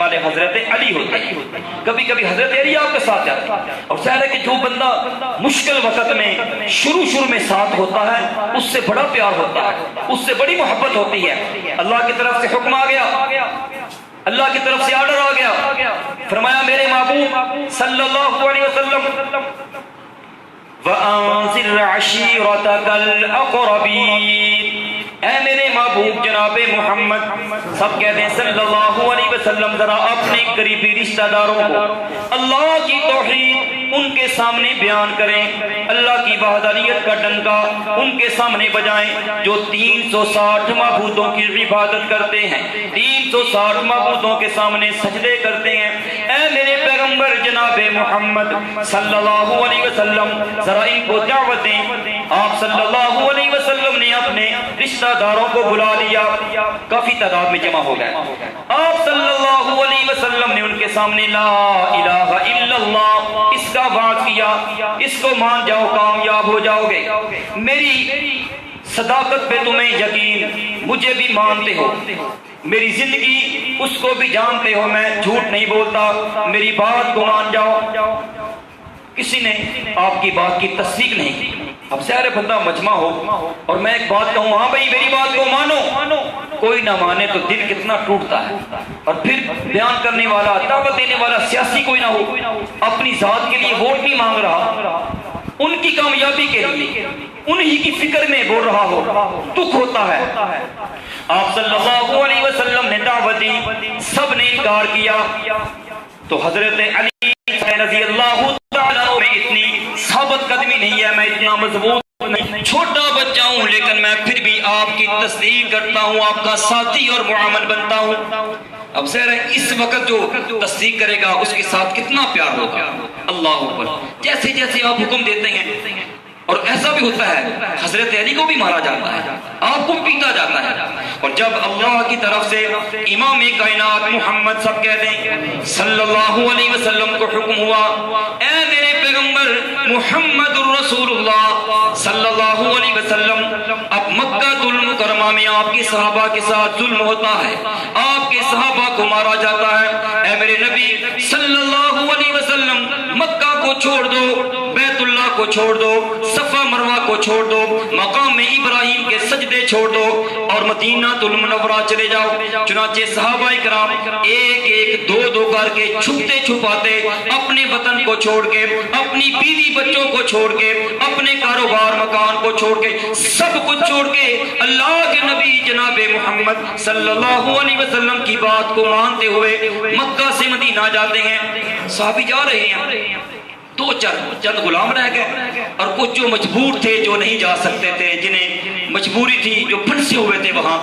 والے حضرت علی ہوتے ہیں. کبھی کبھی حضرت علی آپ کے ساتھ جاتے ہیں. اور ظاہر ہے کہ جو بندہ مشکل وقت میں شروع میں ساتھ ہوتا ہے اس سے بڑا پیار ہوتا ہے, اس سے بڑی محبت ہوتی ہے. اللہ کی طرف سے حکم آ گیا, اللہ کی طرف سے آرڈر آ گیا, فرمایا میرے محبوب صلی اللہ علیہ وسلم وَأَنذِرْ عَشِيرَتَكَ الْأَقْرَبِينَ, اے میرے محبوب جناب محمد سب کہتے ہیں صلی اللہ علیہ وسلم ذرا اپنے قریبی رشتہ داروں کو اللہ کی توحید ان کے سامنے بیان کریں, اللہ کی وحدانیت کا ڈنکا ان کے سامنے بجائیں جو 360 معبودوں کی عبادت کرتے ہیں, 360 معبودوں کے سامنے سجدے کرتے ہیں. اے میرے پیغمبر جناب محمد صلی اللہ علیہ وسلم ذرا ان کو دعوت دیں. آپ صلی اللہ علیہ وسلم نے اپنے رشتہ داروں کو بلا لیا, کافی تعداد میں جمع ہو گئے. آپ صلی اللہ علیہ وسلم نے ان کے سامنے لا الہ الا اللہ اس کا وعد کیا, اس کو مان جاؤ کامیاب ہو جاؤ گے. میری صداقت پہ تمہیں یقین, مجھے بھی مانتے ہو, میری زندگی اس کو بھی جانتے ہو, میں جھوٹ نہیں بولتا, میری بات کو مان جاؤ. کسی نے آپ کی بات کی تصدیق نہیں کی. اب سارے بندہ مجمع ہو اور میں ایک بات کہوں ہاں بھائی میری بات کو مانو, کوئی نہ مانے تو دل کتنا ٹوٹتا ہے. اور پھر بیان کرنے والا, دعوت دینے والا سیاسی کوئی نہ ہو, اپنی ذات کے لیے ووٹ نہیں مانگ رہا, ان کی کامیابی کے لیے انہی کی فکر میں بول رہا ہو, دکھ ہوتا ہے. آپ صلی اللہ علیہ وسلم نے دعوت دی, سب نے انکار کیا. تو حضرت علی رضی اللہ تعالیٰ میں اتنی ثابت قدمی نہیں ہے, میں اتنا مضبوط نہیں, چھوٹا بچہ ہوں لیکن میں پھر بھی آپ کی تصدیق کرتا ہوں, آپ کا ساتھی اور معاون بنتا ہوں. اب ظاہر ہے اس وقت جو تصدیق کرے گا اس کے ساتھ کتنا پیار ہوگا. اللہ اکبر. جیسے جیسے آپ حکم دیتے ہیں, اور ایسا بھی ہوتا ہے حضرت علی کو بھی مارا جاتا ہے, آپ کو پیٹا جاتا ہے. اور جب اللہ کی طرف سے امام کائنات محمد سب کہتے ہیں صلی اللہ علیہ وسلم کو حکم ہوا, اے میرے پیغمبر محمد الرسول اللہ صلی اللہ علیہ وسلم, اب مکہ المکرمہ میں آپ کے صحابہ کے ساتھ ظلم ہوتا ہے, آپ کے صحابہ کو مارا جاتا ہے. اے میرے نبی صلی اللہ علیہ وسلم مکہ کو چھوڑ دو, بیت اللہ کو چھوڑ دو, صفا مروہ کو چھوڑ دو, مقام ابراہیم کے سجدے چھوڑ دو اور مدینہ المنورہ چلے جاؤ. چنانچہ صحابہ کرام ایک ایک دو دو کر کے چھپتے چھپاتے اپنے وطن کو چھوڑ کے, اپنی بیوی بچوں کو چھوڑ کے, اپنے کاروبار مکان کو چھوڑ کے, سب کچھ چھوڑ کے اللہ کے نبی جناب محمد صلی اللہ علیہ وسلم کی بات کو مانتے ہوئے مکہ سے مدینہ جاتے ہیں. صحابی جا رہے ہیں, دو چند غلام رہ گئے اور کچھ جو مجبور تھے, جو نہیں جا سکتے تھے, جنہیں مجبوری تھی, جو پھنسے ہوئے تھے وہاں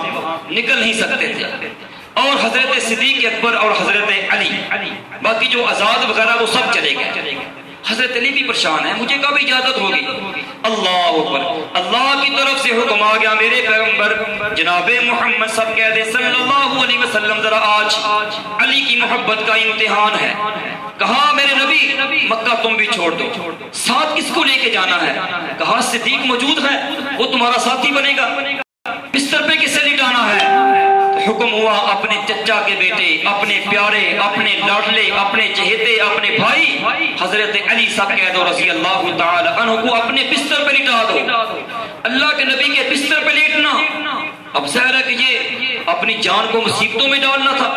نکل نہیں سکتے تھے. اور حضرت صدیق اکبر اور حضرت علی, باقی جو آزاد وغیرہ وہ سب چلے گئے. حضرت علی بھی پریشان ہے, مجھے کب اجازت ہوگی. اللہ اکبر. اللہ کی طرف سے حکم آ گیا, میرے پیغمبر جناب محمد سب کہہ دے صلی اللہ علیہ وسلم ذرا آج علی کی محبت کا امتحان ہے. کہا میرے نبی مکہ تم بھی چھوڑ دو, ساتھ کس کو لے کے جانا ہے؟ کہا صدیق موجود ہے, وہ تمہارا ساتھی بنے گا. بستر پہ کسے لٹانا ہے؟ حکم ہوا اپنے چچا کے بیٹے, اپنے پیارے, اپنے لاڈلے, اپنے چہیتے, اپنے بھائی حضرت علی صاحب کہہ دو رضی اللہ تعالی عنہ کو اپنے بستر پہ لٹا دو. اللہ کے نبی کے بستر پہ لیٹنا, اب ظاہر ہے کہ یہ اپنی جان کو مصیبتوں میں ڈالنا تھا.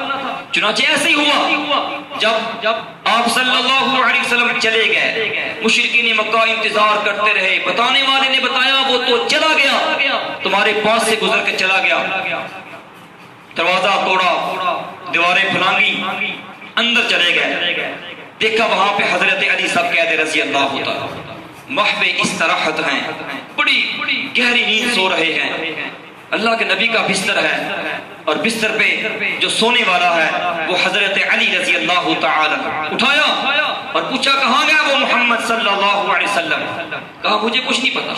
چنانچہ ایسے ہی ہوا, جب آپ صلی اللہ علیہ وسلم چلے گئے, مشرکین مکہ انتظار کرتے رہے. بتانے والے نے بتایا وہ تو چلا گیا, تمہارے پاس سے گزر کے چلا گیا. دروازہ توڑا, دیواریں پھلانگی, اندر چلے گئے. دیکھا وہاں پہ حضرت علی صاحب کہہ دے رضی اللہ تعالی محو استراحت ہیں, بڑی گہری نیند سو رہے ہیں. اللہ کے نبی کا بستر ہے اور بستر پہ جو سونے والا ہے وہ حضرت علی رضی اللہ تعالی. اٹھایا اور پوچھا کہاں گیا وہ محمد صلی اللہ علیہ وسلم؟ کہا مجھے کچھ نہیں پتا,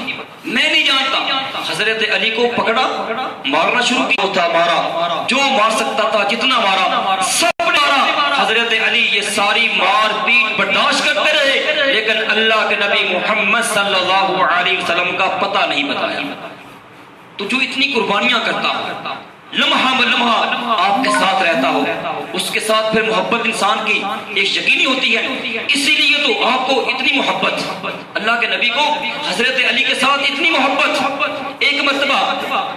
میں نہیں جانتا. حضرت علی کو پکڑا, مارنا شروع کیا. تھا مارا, جو مار سکتا تھا, جتنا مارا سب مارا. حضرت علی یہ ساری مار پیٹ برداشت کرتے رہے, لیکن اللہ کے نبی محمد صلی اللہ علیہ وسلم کا پتہ نہیں بتایا. تو جو اتنی قربانیاں کرتا, لمحہ بلمحہ آپ کے ساتھ رہتا ہو، اس کے ساتھ پھر محبت انسان کی ایک یقینی ہوتی ہے۔ اسی لیے تو آپ کو اتنی محبت، اللہ کے نبی کو حضرت علی کے ساتھ اتنی محبت۔ ایک مرتبہ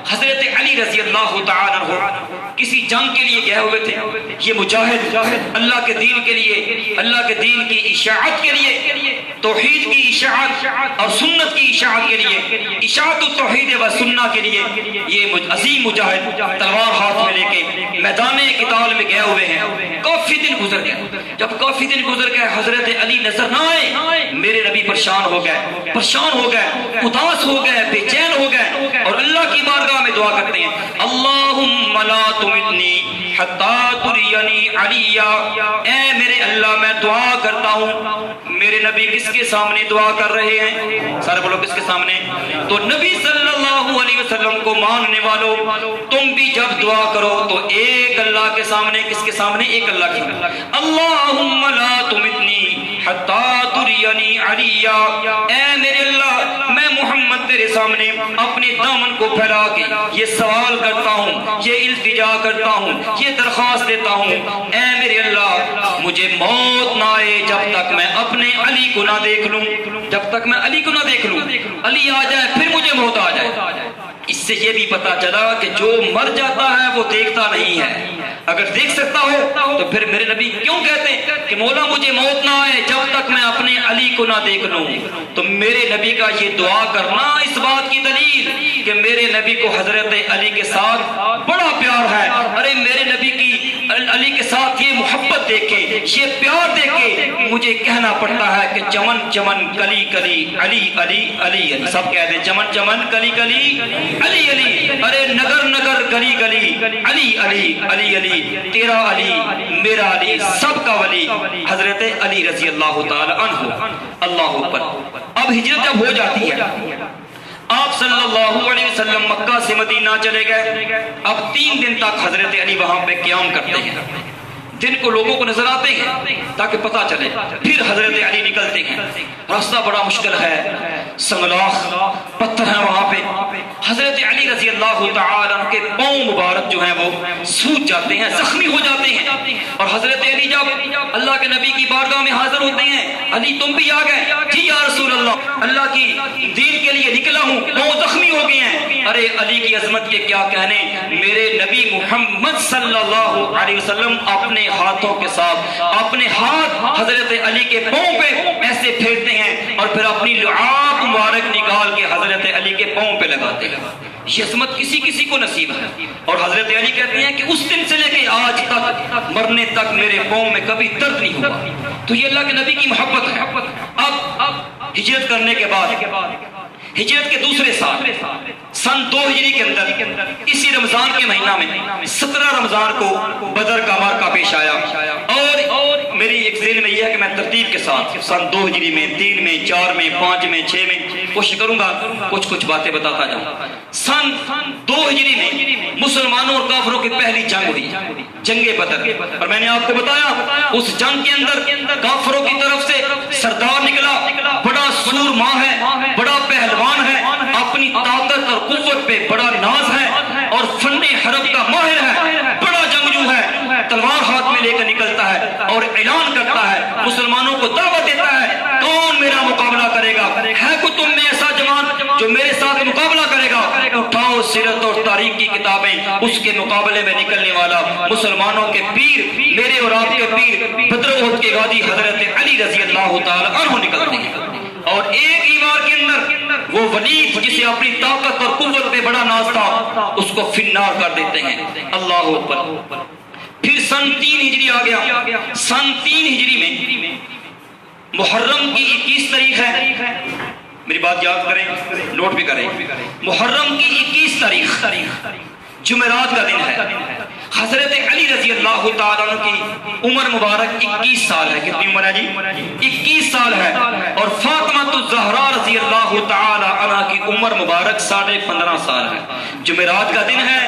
حضرت علی رضی اللہ تعالیٰ عنہ کسی جنگ کے لیے گئے ہوئے تھے۔ یہ مجاہد اللہ کے دین کے لیے، اللہ کے دین کی اشاعت کے لیے، توحید کی اشاعت اور سنت کی اشاعت کے لیے، اشاعت التوحید و سنہ کے لیے یہ عظیم مجاہد تلوار ہاتھ میں لے کے میدان قتال میں گئے ہوئے ہیں۔ کافی دن گزر گئے، جب کافی دن گزر گئے حضرت علی نظر نہ آئے، میرے نبی پریشان ہو گئے، اداس ہو گئے، بے چین ہو گئے، اور اللہ کی بارگاہ میں دعا کرتے ہیں، اللہم لا تمتنی حتی ترینی علی، اے میرے اللہ میں دعا کرتا ہوں۔ میرے نبی کس کے سامنے دعا کر رہے ہیں؟ سارے بولو کس کے سامنے؟ تو نبی صلی اللہ علیہ وسلم کو ماننے والوں، تم بھی جب دعا کرو تو ایک اللہ کے سامنے، کس کے سامنے؟ ایک اللہ کے سامنے، اللہم لا تمتنی حتی ترینی علی، اے میرے اللہ میں محمد تیرے سامنے اپنے دامن کو پھیلا کے یہ سوال کرتا ہوں، یہ التجا کرتا ہوں، یہ درخواست دیتا ہوں، اے میرے اللہ مجھے موت نہ آئے جب تک میں اپنے علی کو نہ دیکھ لوں، جب تک میں علی کو نہ دیکھ لوں، علی آ جائے پھر مجھے موت آ جائے۔ اس سے یہ بھی پتا چلا کہ جو مر جاتا ہے وہ دیکھتا نہیں ہے، اگر دیکھ سکتا ہو تو پھر میرے نبی کیوں کہتے ہیں کہ مولا مجھے موت نہ آئے جب تک میں اپنے علی کو نہ دیکھ لوں؟ تو میرے نبی کا یہ دعا کرنا اس بات کی دلیل کہ میرے نبی کو حضرت علی کے ساتھ بڑا پیار ہے۔ ارے میرے نبی کی علی کے ساتھ یہ محبت دیکھ کے، یہ پیار دیکھ کے مجھے کہنا پڑتا ہے کہ چمن چمن کلی کلی علی علی علی علی، سب کہتے ہیں چمن چمن کلی کلی علی علی، ارے نگر نگر گلی گلی علی علی علی علی، تیرا علی میرا علی سب کا ولی حضرت علی رضی اللہ تعالی عنہ۔ اللہ اکبر۔ اب ہجرت جب ہو جاتی ہے، آپ صلی اللہ علیہ وسلم مکہ سے مدینہ چلے گئے۔ اب 3 دن تک حضرت علی وہاں پہ قیام کرتے ہیں، دن کو لوگوں کو نظر آتے ہیں تاکہ پتہ چلے، پھر حضرت علی نکلتے ہیں۔ راستہ بڑا مشکل ہے، سنگلاخ پتھر ہیں وہاں پہ۔ حضرت علی رضی اللہ تعالی عنہ کے پاؤں مبارک جو ہیں وہ سوج جاتے ہیں، زخمی ہو جاتے ہیں، اور حضرت علی جب اللہ کے نبی کی بارگاہ میں حاضر ہوتے ہیں، علی تم بھی آ گئے؟ جی یا رسول اللہ کی دین کے لیے نکلا ہوں، پاؤں زخمی ہو گئے ہیں۔ ارے علی کی عظمت کے کیا کہنے، میرے نبی محمد صلی اللہ علیہ وسلم اپنے ہاتھوں کے ساتھ اپنے ہاتھ حضرت علی کے پاؤں پہ ایسے پھیرتے ہیں اور پھر اپنی لعاب مبارک نکال کے حضرت علی کے پاؤں پہ لگاتے ہیں۔ یہ عظمت کسی کسی کو نصیب ہے، اور حضرت علی کہتے ہیں کہ اس دن سے لے کے آج تک مرنے تک میرے پاؤں میں کبھی درد نہیں ہوا۔ تو یہ اللہ کے نبی کی محبت ہے۔ اب ہجرت کرنے کے بعد ہجرت کے دوسرے سال سن 2 ہجری کے اندر اسی رمضان کے مہینہ میں 17 رمضان کو بدر کا واقعہ پیش آیا، اور میری ایک ذہن میں یہ ہے کہ میں ترتیب کے ساتھ سن 2 ہجری میں، 3 میں، 4 میں، 5 میں، 6 میں کوشش کروں گا کچھ باتیں بتاتا جاؤں۔ سن 2 ہجری میں مسلمانوں اور کافروں کی پہلی جنگ ہوئی، جنگ بدر، اور میں نے آپ کو بتایا اس جنگ کے اندر کافروں کی طرف سے سردار نکلا، بڑا سورما ہے، بڑا پہلوان ہے، اپنی طاقت اور قوت پہ بڑا ناز ہے، اور فن حرب کا ماہر ہے، بڑا جنگجو ہے، تلوار ہاتھ میں لے کر نکلتا ہے اور اعلان کرتا ہے، مسلمانوں کو دعوت دیتا ہے، کون میرا مقابلہ کرے گا؟ ہے کوئی تم میں ایسا جوان جو میرے ساتھ مقابلہ کرے گا؟ اٹھاؤ سیرت اور تاریخ کی کتابیں، اس کے مقابلے میں نکلنے والا مسلمانوں کے پیر، میرے اور آپ کے پیر، بدر احد کے غازی حضرت علی رضی اللہ تعالی عنہ نکلتے ہیں، اور ایک ہی بار کے اندر وہ ولید جسے اپنی طاقت اور قوت پہ بڑا ناز تھا اس کو فنار کر دیتے ہیں۔ اللہ اکبر۔ پھر سن 3 ہجری آ گیا۔ سن 3 ہجری میں محرم کی 21 تاریخ ہے، میری بات یاد کریں، نوٹ بھی کریں، محرم کی 21 تاریخ جمعرات کا دن ہے۔ حضرت علی رضی اللہ تعالیٰ عنہ کی عمر مبارک 21 سال ہے۔ کتنی عمر ہے جی؟ 21 سال ہے، اور فاطمہ الزہرا رضی اللہ تعالیٰ عنہ کی عمر مبارک 15.5 سال ہے۔ جمعرات کا دن ہے،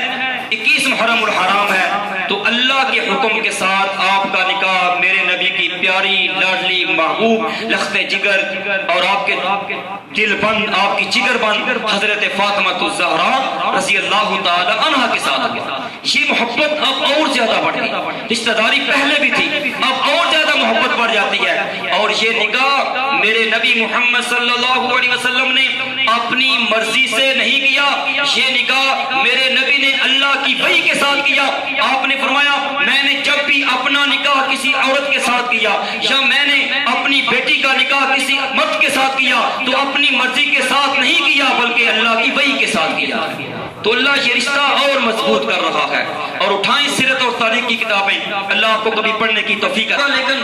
21 محرم الحرام ہے، تو اللہ کے حکم کے ساتھ آپ کا نکاح میرے نبی کی پیاری لاڈلی محبوب لخت جگر اور آپ کے دل بند، آپ کی جگر بند حضرت فاطمہ الزہرا رضی اللہ تعالی عنہا کے ساتھ۔ یہ محبت اب اور زیادہ بڑھ گئی. رشتہ داری پہلے بھی تھی، اب اور زیادہ محبت بڑھ جاتی ہے. اور یہ نکاح میرے نبی محمد صلی اللہ علیہ وسلم نے اپنی مرضی سے نہیں کیا. یہ نکاح میرے نبی نے اللہ کی وحی کے ساتھ کیا. آپ نے فرمایا میں نے جب بھی اپنا نکاح کسی عورت کے ساتھ کیا یا میں نے اپنی بیٹی کا نکاح کسی مرد کے ساتھ کیا تو اپنی مرضی کے ساتھ نہیں کیا بلکہ اللہ کی وحی کے ساتھ کیا. تو اللہ یہ رشتہ اور مضبوط کر رہا ہے. اور اٹھائیں سیرت اور تاریخ کی کتابیں، اللہ آپ کو کبھی پڑھنے کی توفیق عطا. لیکن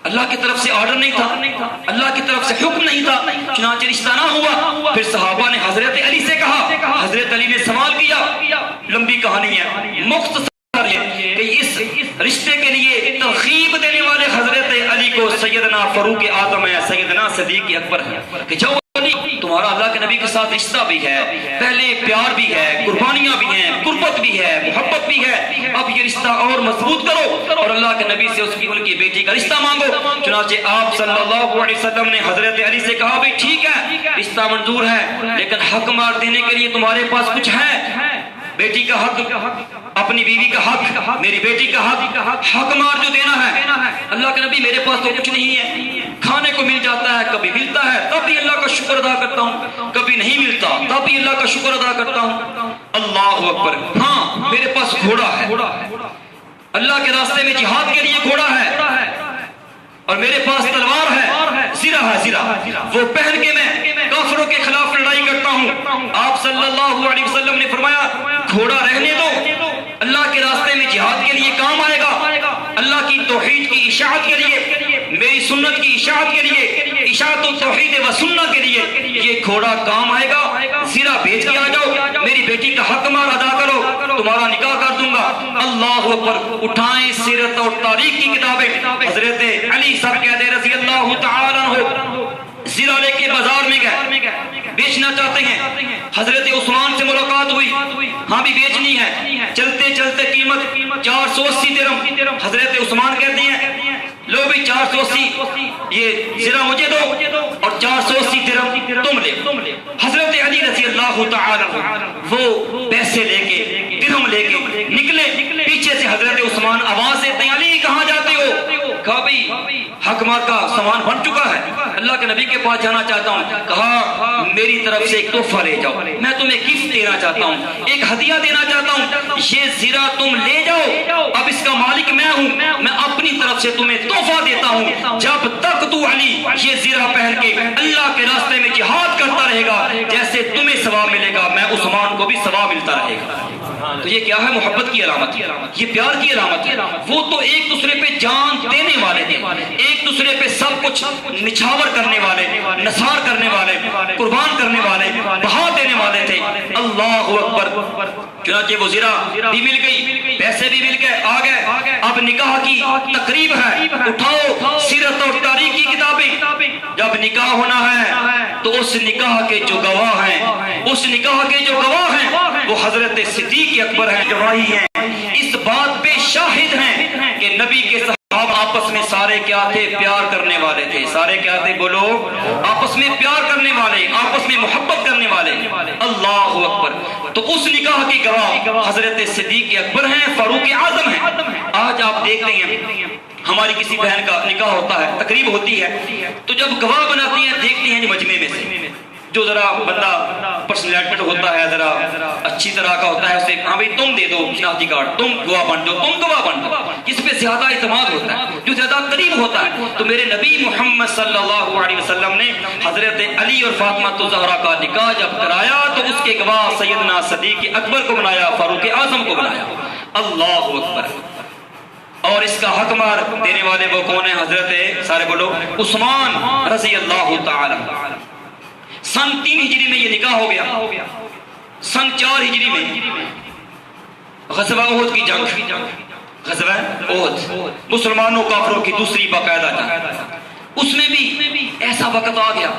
اللہ کی طرف سے آرڈر نہیں تھا، اللہ کی طرف سے حکم نہیں تھا، چنانچہ رشتہ نہ ہوا. پھر صحابہ نے حضرت علی سے کہا، حضرت علی نے سوال کیا. لمبی کہانی ہے، مختصر ہے کہ اس رشتے کے لیے ترغیب دینے والے حضرت علی کو سیدنا فاروق اعظم ہے، سیدنا صدیق اکبر ہے کہ جو تمہارا اللہ کے نبی کے ساتھ رشتہ بھی ہے، پہلے پیار بھی ہے، قربانیاں بھی ہیں، قربت بھی ہے، محبت بھی ہے، اب یہ رشتہ اور مضبوط کرو اور اللہ کے نبی سے ان کی بیٹی کا رشتہ مانگو. چنانچہ آپ صلی اللہ علیہ وسلم نے حضرت علی سے کہا بھی ٹھیک ہے رشتہ منظور ہے، لیکن حق مار دینے کے لیے تمہارے پاس کچھ ہے. بیٹی کا حق، اپنی بیوی کا حق، میری بیٹی کا حق مار جو دینا ہے. اللہ کے نبی میرے پاس تو کچھ نہیں ہے، کھانے کو مل جاتا ہے، کبھی ملتا ہے تب بھی اللہ کا شکر ادا کرتا ہوں، کبھی نہیں ملتا تب بھی اللہ کا شکر ادا کرتا ہوں. اللہ اکبر. ہاں میرے پاس گھوڑا ہے، اللہ کے راستے میں جہاد کے لیے گھوڑا ہے، اور میرے پاس تلوار ہے، زرہ ہے، زرہ وہ پہن کے میں کافروں کے خلاف لڑائی کرتا ہوں. آپ صلی اللہ علیہ وسلم نے فرمایا گھوڑا رہنے دو، اللہ کے راستے میں جہاد کے لیے کام آئے گا، اللہ کی توحید کی اشاعت کے لیے، میری سنت کی اشاعت کے لیے، اشاعت و توحید و سنت کے لیے یہ گھوڑا کام آئے گا. زرہ بیچ کے آ جاؤ، میری بیٹی کا حق مار ادا کرو، تمہارا نکاح کر دوں گا. اللہ اکبر. اٹھائیں سیرت اور تاریخ کی کتابیں. حضرت علی صاحب کہتے رضی اللہ تعالی عنہ زرہ لے کے بازار میں گئے، بیچنا چاہتے ہیں. حضرت عثمان سے ملاقات ہوئی، ہاں بھی بیچنی ہے. چلتے چلتے قیمت 480 درہم. حضرت عثمان کہتے ہیں لو بھی 480 یہ زرہ مجھے دو اور 480 درہم تم لے. حضرت علی رضی اللہ تعالی عنہ وہ پیسے لے کے، درہم لے کے نکلے. پیچھے سے حضرت عثمان آواز دیتے ہیں علی کہاں جاتے ہو؟ کہا بھئی حق مار کا سامان بن چکا ہے، اللہ کے نبی کے پاس جانا چاہتا ہوں. کہا میری طرف سے ایک تحفہ لے جاؤ، میں تمہیں گفٹ دینا چاہتا ہوں، ایک ہدیہ دینا چاہتا ہوں. یہ زرہ تم لے جاؤ، اب اس کا مالک میں ہوں، میں اپنی طرف سے تمہیں تحفہ دیتا ہوں. جب تک تو علی یہ زرہ پہن کے اللہ کے راستے میں جہاد کرتا رہے گا، جیسے تمہیں ثواب ملے گا میں عثمان کو بھی ثواب ملتا رہے گا. تو یہ کیا ہے؟ محبت کی علامت، یہ پیار کی علامت ہے. وہ تو ایک دوسرے پہ جان دینے والے تھے، ایک دوسرے پہ سب کچھ نچھاور کرنے والے، نثار کرنے والے، قربان کرنے والے، بہا دینے والے تھے. اللہ اکبر. چنانچہ وہ زرہ بھی مل گئی، پیسے بھی مل گئے، آ گئے. اب نکاح کی تقریب ہے. اٹھاؤ سیرت اور تاریخ کی کتابیں. جب نکاح ہونا ہے تو اس نکاح کے جو گواہ ہیں، اس نکاح کے جو گواہ ہیں وہ حضرت صدیق اکبر ہیں، گواہی ہیں، اس بات پہ شاہد ہیں کہ نبی کے صحابہ آپس میں سارے کیا تھے؟ پیار کرنے والے تھے. سارے کیا تھے؟ بولو آپس میں پیار کرنے والے، آپس میں محبت کرنے والے. اللہ اکبر. تو اس نکاح کی گواہ حضرت صدیق اکبر ہیں، فاروق اعظم ہیں. آج آپ دیکھتے ہیں ہماری کسی بہن کا نکاح ہوتا ہے، تقریب ہوتی ہے، تو جب گواہ بناتی ہیں دیکھتے ہیں مجمع میں سے جو ذرا بندہ پرسنالٹی ہوتا ہے، ذرا اچھی طرح کا ہوتا ہے، اسے ہاں بھائی تم دے دو شناختی کارڈ، تم گواہ بن جاؤ، تم گواہ بن جاؤ. اس پہ زیادہ اعتماد ہوتا ہے، جو زیادہ قریب ہوتا ہے. تو میرے نبی محمد صلی اللہ علیہ وسلم نے حضرت علی اور فاطمہ الزہرا کا نکاح جب کرایا تو اس کے گواہ سیدنا صدیق اکبر کو بنایا، فاروق اعظم کو بنایا. اللہ اکبر. اور اس کا حق مار دینے والے وہ کون ہیں؟ حضرت سارے بولو عثمان رضی اللہ تعالی. سن 3 ہجری میں یہ نکاح ہو گیا. سن 4 ہجری میں غزوہ احد کی جنگ، غزوہ احد مسلمانوں کافروں کی دوسری باقاعدہ جنگ. اس میں بھی ایسا وقت آ گیا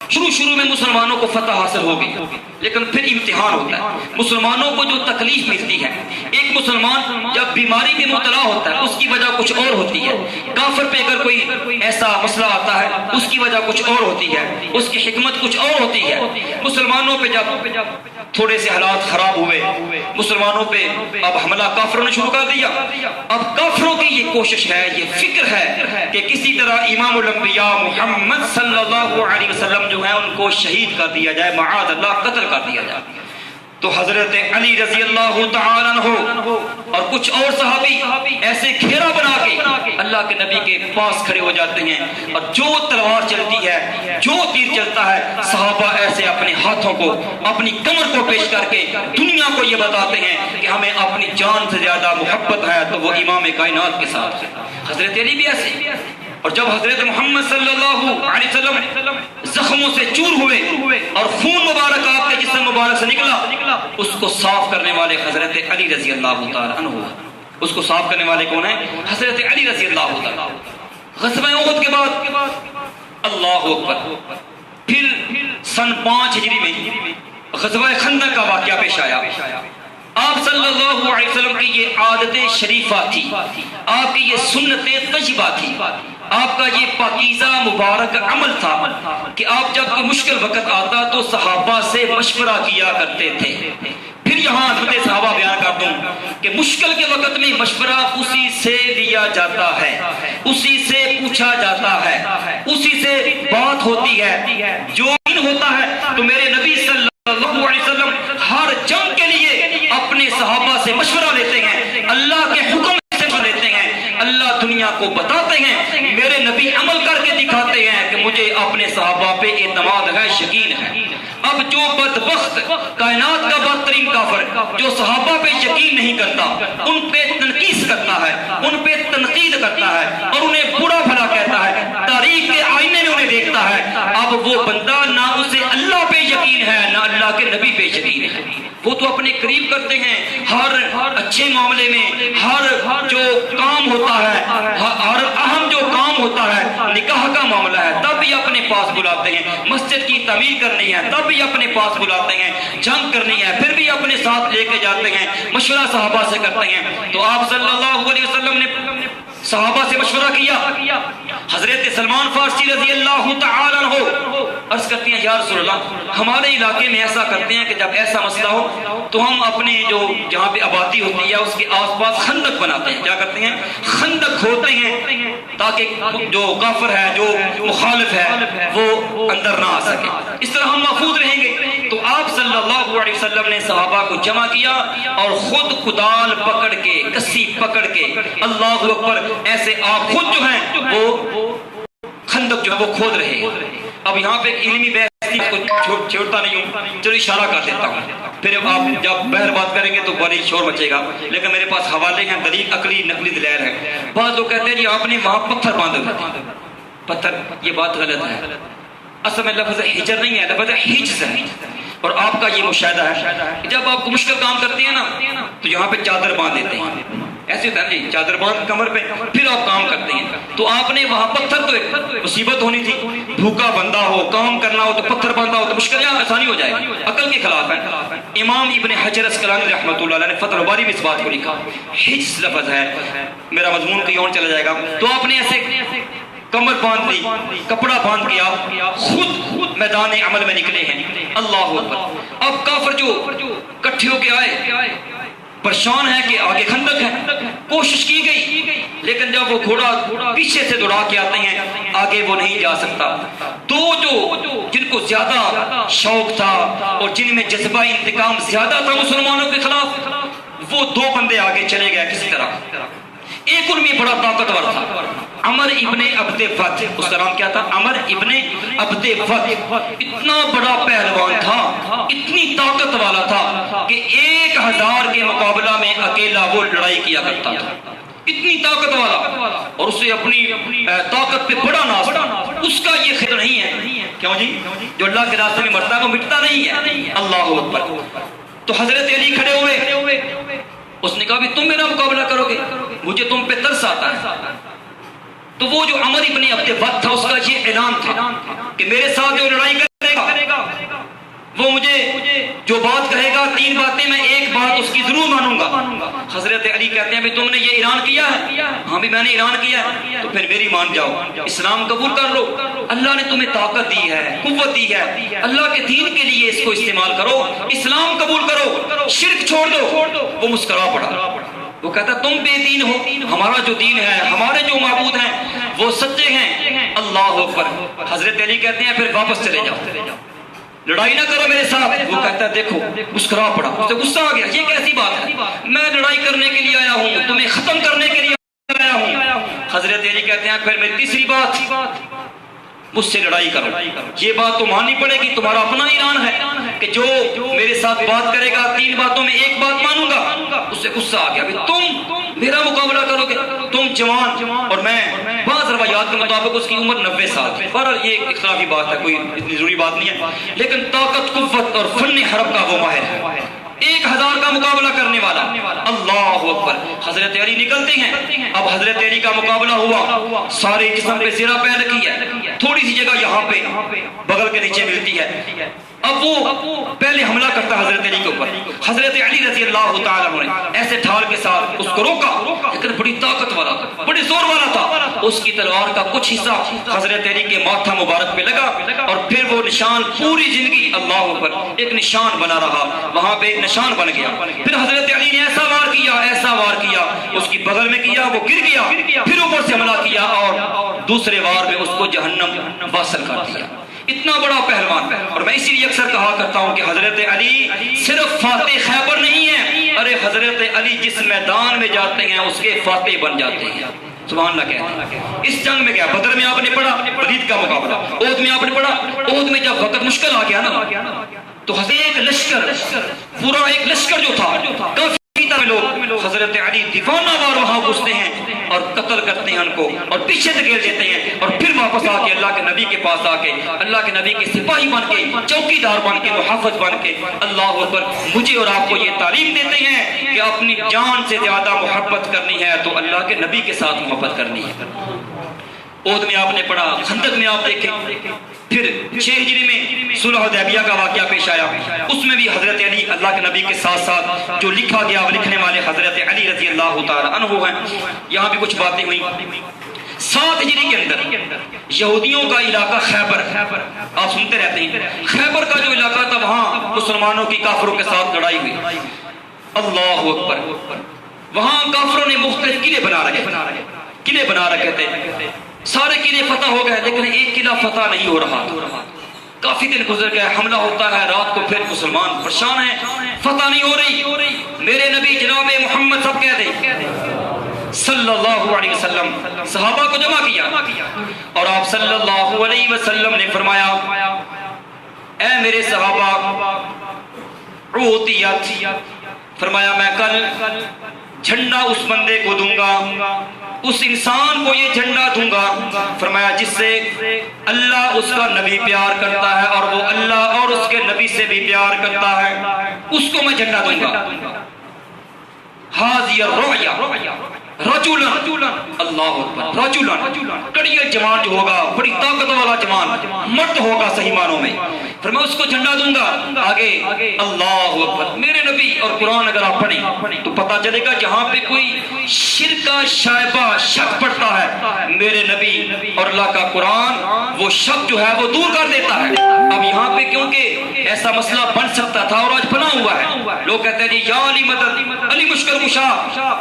شروع میں مسلمانوں کو فتح حاصل ہوگی، لیکن پھر امتحان ہوتا ہے۔ مسلمانوں کو جو تکلیف ملتی ہے، ایک مسلمان جب بیماری میں مبتلا ہوتا ہے اس کی وجہ کچھ اور ہوتی ہے، کافر پہ اگر کوئی ایسا مسئلہ آتا ہے اس کی وجہ کچھ اور ہوتی ہے، اس کی حکمت کچھ اور ہوتی ہے۔ مسلمانوں پہ جب تھوڑے سے حالات خراب ہوئے، مسلمانوں پہ اب حملہ کافروں نے شروع کر دیا۔ اب کافروں کی یہ کوشش ہے، یہ فکر ہے کہ کسی طرح امام الانبیاء محمد صلی اللہ علیہ وسلم جو ہے ان کو شہید کر دیا جائے، معاذ اللہ قتل کر دیا جائے۔ تو حضرت علی رضی اللہ تعالیٰ عنہ اور کچھ اور صحابی ایسے گھیرا بنا کے اللہ کے نبی کے پاس کھڑے ہو جاتے ہیں، اور جو تلوار چلتی ہے، جو تیر چلتا ہے، صحابہ ایسے اپنے ہاتھوں کو، اپنی کمر کو پیش کر کے دنیا کو یہ بتاتے ہیں کہ ہمیں اپنی جان سے زیادہ محبت ہے تو وہ امام کائنات کے ساتھ ہے۔ حضرت علی بھی ایسے، اور جب حضرت محمد صلی اللہ علیہ وسلم زخموں سے چور ہوئے اور خون مبارک آپ کے جسم مبارک سے نکلا، اس کو صاف کرنے والے حضرت علی رضی اللہ تعالیٰ عنہ، اس کو صاف کرنے والے کون ہیں؟ حضرت علی رضی اللہ تعالیٰ۔ غزوہ احد کے بعد اللہ اکبر، پھر سن 5 ہجری میں غزوہ خندق کا واقعہ پیش آیا۔ آپ صلی اللہ علیہ وسلم کی یہ عادت شریفہ تھی، آپ کی یہ سنت طیبہ تھی، آپ کا یہ پاکیزہ مبارک عمل تھا کہ آپ جب کوئی مشکل وقت آتا تو صحابہ سے مشورہ کیا کرتے تھے۔ پھر یہاں حضرت صحابہ بیان کر دوں کہ مشکل کے وقت میں مشورہ اسی سے لیا جاتا ہے، اسی سے پوچھا جاتا ہے، اسی سے بات ہوتی ہے۔ جو ہوتا ہے تو میرے نبی صلی اللہ علیہ وسلم ہر جنگ کے لیے اپنے صحابہ سے مشورہ لیتے ہیں، اللہ کے حکم سے لیتے ہیں، اللہ دنیا کو بتاتے ہیں، میرے نبی عمل کر کے دکھاتے ہیں کہ مجھے اپنے صحابہ پہ اعتماد ہے، یقین ہے۔ اب جو بدبخت کائنات کا بدترین کافر جو صحابہ پہ یقین نہیں کرتا، ان پہ تنقید کرتا ہے، ان پہ تنقید کرتا ہے اور انہیں برا بھلا کہتا ہے، تاریخ کے آئینے میں انہیں دیکھتا ہے، اب وہ بندہ نہ اسے اللہ پہ یقین ہے نہ اللہ کے نبی پہ یقین ہے۔ وہ تو اپنے قریب کرتے ہیں، ہر اچھے معاملے میں، ہر جو کام ہوتا ہے، ہر اہم جو کام ہوتا ہے، نکاح کا معاملہ ہے تب بھی اپنے پاس بلاتے ہیں، مسجد کی تعمیر کرنی ہے تب بھی اپنے پاس بلاتے ہیں، جنگ کرنی ہے پھر بھی اپنے ساتھ لے کے جاتے ہیں، مشورہ صحابہ سے کرتے ہیں۔ تو آپ صلی اللہ علیہ وسلم نے صحابہ سے مشورہ کیا۔ حضرت سلمان فارسی رضی اللہ تعالیٰ عنہ عرض کرتی ہیں، یا رسول اللہ، ہمارے علاقے میں ایسا کرتے ہیں کہ جب ایسا مسئلہ ہو تو ہم اپنے جو جہاں پہ آبادی ہوتی ہے اس کے آس پاس خندق بناتے ہیں۔ کیا کرتے ہیں؟ خندق کھودتے ہیں تاکہ جو کافر ہے، جو مخالف ہے، وہ اندر نہ آ سکے، اس طرح ہم محفوظ رہیں گے۔ تو آپ صلی اللہ علیہ وسلم نے صحابہ کو جمع کیا اور خود کدال پکڑ کے، کسی پکڑ کے، اللہ اکبر، ایسے آپ خود جو ہیں وہ خندق جو ہے وہ کھود رہے۔ اب یہاں پہ علمی بحث کو چھوڑتا نہیں ہوں، چلو اشارہ کر دیتا ہوں، پھر آپ جب بہر بات کریں گے تو بڑی شور مچے گا، لیکن میرے پاس حوالے ہیں، دلیل عقلی نقلی دلائل ہے۔ بعض لوگ کہتے ہیں جی آپ نے وہاں پتھر باندھے ہوئے تھے، پتھر، یہ بات غلط ہے۔ اصل میں لفظ ہجر نہیں ہے، لفظ حجز ہے، اور آپ کا یہ مشاہدہ ہے کہ جب آپ کو مشکل کام کرتے ہیں نا تو یہاں پہ چادر باندھ دیتے ہیں، ایسے ہوتا ہے جی، چادر باندھ کمر پہ، پھر آپ کام کرتے ہیں۔ تو آپ نے وہاں پتھر، تو ایک مصیبت ہونی تھی، بھوکا بندہ ہو، کام کرنا ہو تو پتھر باندھا ہو تو مشکل یا آسانی ہو جائے، عقل کے خلاف ہے۔ امام ابن حجر اسقلانی رحمۃ اللہ علیہ نے فتح الباری میں اس بات کو لکھا، حجز لفظ ہے، میرا مضمون کہیں اور چلا جائے گا۔ تو آپ نے ایسے کمر باندھ لی، کپڑا باندھ کے آپ خود میدان عمل میں نکلے ہیں۔ اللہ اکبر۔ اب کافر جو کٹھے ہو کے آئے، پریشان ہے کہ آگے خندق ہے، کوشش کی گئی لیکن جب وہ گھوڑا پیچھے سے دوڑا کے آتے ہیں آگے وہ نہیں جا سکتا۔ تو جن کو زیادہ شوق تھا اور جن میں جذبہ انتقام زیادہ تھا مسلمانوں کے خلاف، وہ 2 بندے آگے چلے گئے کسی طرح۔ ایک ان میں بڑا طاقتور تھا، عمر ابن عبد ود، اس کا نام کیا تھا؟ عمر ابن عبد ود۔ اتنا بڑا پہلوان تھا، اتنی طاقت والا تھا کہ 1000 کے مقابلہ میں اکیلا وہ لڑائی کیا کرتا تھا، اتنی طاقت والا، اور اسے اپنی طاقت پہ بڑا ناز تھا۔ اس کا یہ خطر نہیں ہے، کیوں جی؟ جو اللہ کے راستے میں مرتا ہے وہ مٹتا نہیں ہے۔ اللہ اکبر۔ تو حضرت علی کھڑے ہوئے، اس نے کہا بھی تم میرا مقابلہ کرو گے، مجھے تم پہ ترس آتا ہے۔ تو وہ جو عمر ابن عبد ود تھا اس کا یہ اعلان تھا کہ میرے ساتھ جو لڑائی کرے گا وہ مجھے جو بات کہے گا 3 باتیں میں ایک بات اس کی ضرور مانوں گا۔ حضرت علی کہتے ہیں تم نے یہ اعلان کیا ہے؟ ہاں بھی میں نے اعلان کیا ہے۔ تو پھر میری مان جاؤ، اسلام قبول کر لو، اللہ نے تمہیں طاقت دی ہے، قوت دی ہے، اللہ کے دین کے لیے اس کو استعمال کرو، اسلام قبول کرو، شرک چھوڑ دو۔ وہ مسکرا پڑا، وہ کہتا تم بے دین ہو، ہمارا جو دین ہے، ہمارے جو معبود ہیں وہ سچے ہیں، اللہ اکبر۔ حضرت علی کہتے ہیں پھر واپس چلے جاؤ، لڑائی نہ کرو میرے ساتھ۔ وہ کہتا ہے دیکھو، مسکرا پڑا، اسے غصہ آ گیا، یہ کیسی بات ہے، میں لڑائی کرنے کے لیے آیا ہوں، تمہیں ختم کرنے کے لیے آیا ہوں۔ حضرت علی کہتے ہیں پھر میری تیسری بات، مجھ سے لڑائی کرو، یہ بات تو ماننی پڑے گی، تمہارا اپنا اعلان ہے کہ جو میرے ساتھ بات کرے گا 3 باتوں میں ایک بات مانوں گا۔ اس سے غصہ آ گیا، تم میرا مقابلہ کرو گے، تم جوان اور میں، بعض روایات کے مطابق اس کی عمر 90 سال، پر یہ اختلافی بات ہے، کوئی اتنی ضروری بات نہیں ہے، لیکن طاقت، قوت اور فن حرب کا وہ ماہر ہے، 1000 کا مقابلہ کرنے والا، اللہ اکبر۔ حضرت علی نکلتے ہیں، اب حضرت علی کا مقابلہ ہوا، سارے جسم پہ زیرہ پہ رکھی ہے، تھوڑی سی جگہ یہاں پہ بغل کے نیچے ملتی ہے، اب وہ پہلے حملہ کرتا حضرت علی کے اوپر، حضرت علی رضی اللہ تعالیٰ عنہ نے ایسے ڈھال کے ساتھ اس کو روکا، لیکن بڑی طاقت والا، بڑی زور والا تھا، اس کی تلوار کا کچھ حصہ حضرت علی کے ماتھا مبارک پہ لگا، اور پھر وہ نشان پوری زندگی اللہ اکبر ایک نشان بنا رہا، وہاں پہ ایک نشان بن گیا۔ پھر حضرت علی نے ایسا وار کیا، اس کی بغل میں کیا، وہ گر گیا، پھر اوپر سے حملہ کیا اور دوسرے وار میں اس کو جہنم واصل کر دیا۔ اتنا بڑا پہلوان، اور میں اسی لیے اکثر کہا کرتا ہوں کہ حضرت علی صرف فاتح خیبر نہیں ہے، ارے حضرت علی جس میدان میں جاتے ہیں اس کے فاتح بن جاتے ہیں، سبحان اللہ کہتے ہیں۔ اس جنگ میں کیا، بدر میں آپ نے پڑھا ولید کا مقابلہ، احد میں آپ نے پڑھا، احد میں جب وقت مشکل آ گیا نا تو ایک لشکر، پورا ایک لشکر جو تھا، لوگ حضرت علی دیوانہ وار وہاں گھستے ہیں اور قتل کرتے ہیں ان کو، اور پیچھے دھکیل دیتے ہیں، اور پھر واپس آ کے اللہ کے نبی کے پاس آ کے، اللہ کے نبی کے سپاہی بن کے، چوکی دار بن کے، محافظ بن کے، اللہ اکبر، مجھے اور آپ کو یہ تعلیم دیتے ہیں کہ اپنی جان سے زیادہ محبت کرنی ہے تو اللہ کے نبی کے ساتھ محبت کرنی ہے۔ احد میں آپ نے پڑھا، خندق میں آپ دیکھیں، پھر 6 ہجری میں صلح حدیبیہ کا واقعہ پیش آیا، اس میں بھی حضرت علی اللہ کے نبی کے ساتھ ساتھ جو لکھا گیا، وہ لکھنے والے حضرت علی رضی اللہ تعالی عنہ ہیں۔ یہاں بھی کچھ باتیں ہوئی۔ 7 ہجری کے اندر یہودیوں کا علاقہ خیبر، آپ سنتے رہتے ہیں، خیبر کا جو علاقہ تھا وہاں مسلمانوں کی کافروں کے ساتھ لڑائی ہوئی، اللہ اکبر۔ وہاں کافروں نے مختلف قلعے بنا رکھے تھے، سارے قلعے فتح ہو گئے، لیکن ایک قلعہ فتح نہیں ہو رہا تھا، کافی دن گزر گئے، حملہ ہوتا ہے، رات کو پھر مسلمان پریشان ہیں، فتح نہیں ہو رہی۔ میرے نبی جناب محمد سب کہہ دیں صلی اللہ علیہ وسلم صحابہ کو جمع کیا، اور آپ صلی اللہ علیہ وسلم نے فرمایا اے میرے صحابہ، عوتیت، فرمایا میں کل جھنڈا اس بندے کو دوں گا، اس انسان کو یہ جھنڈا دوں گا، فرمایا جس سے اللہ اس کا نبی پیار کرتا ہے اور وہ اللہ اور اس کے نبی سے بھی پیار کرتا ہے، اس کو میں جھنڈا دوں گا۔ حاضی الرعیہ رجلن، اللہ اکبر، رجلن، کڑیے جوان جو ہوگا، بڑی طاقت والا جوان، مرد ہوگا صحیح معنوں میں، پھر میں اس کو جھنڈا دوں گا۔ آگے اللہ اکبر، میرے نبی اور قرآن اگر آپ پڑھیں تو پتا چلے گا جہاں پہ کوئی شرکا شائبہ شک پڑتا ہے، میرے نبی اور اللہ کا قرآن وہ شک جو ہے وہ دور کر دیتا ہے۔ اب یہاں پہ کیونکہ ایسا مسئلہ بن سکتا تھا اور آج بنا ہوا ہے، لوگ کہتے ہیں جی یا علی مدد، علی مشکل کشا،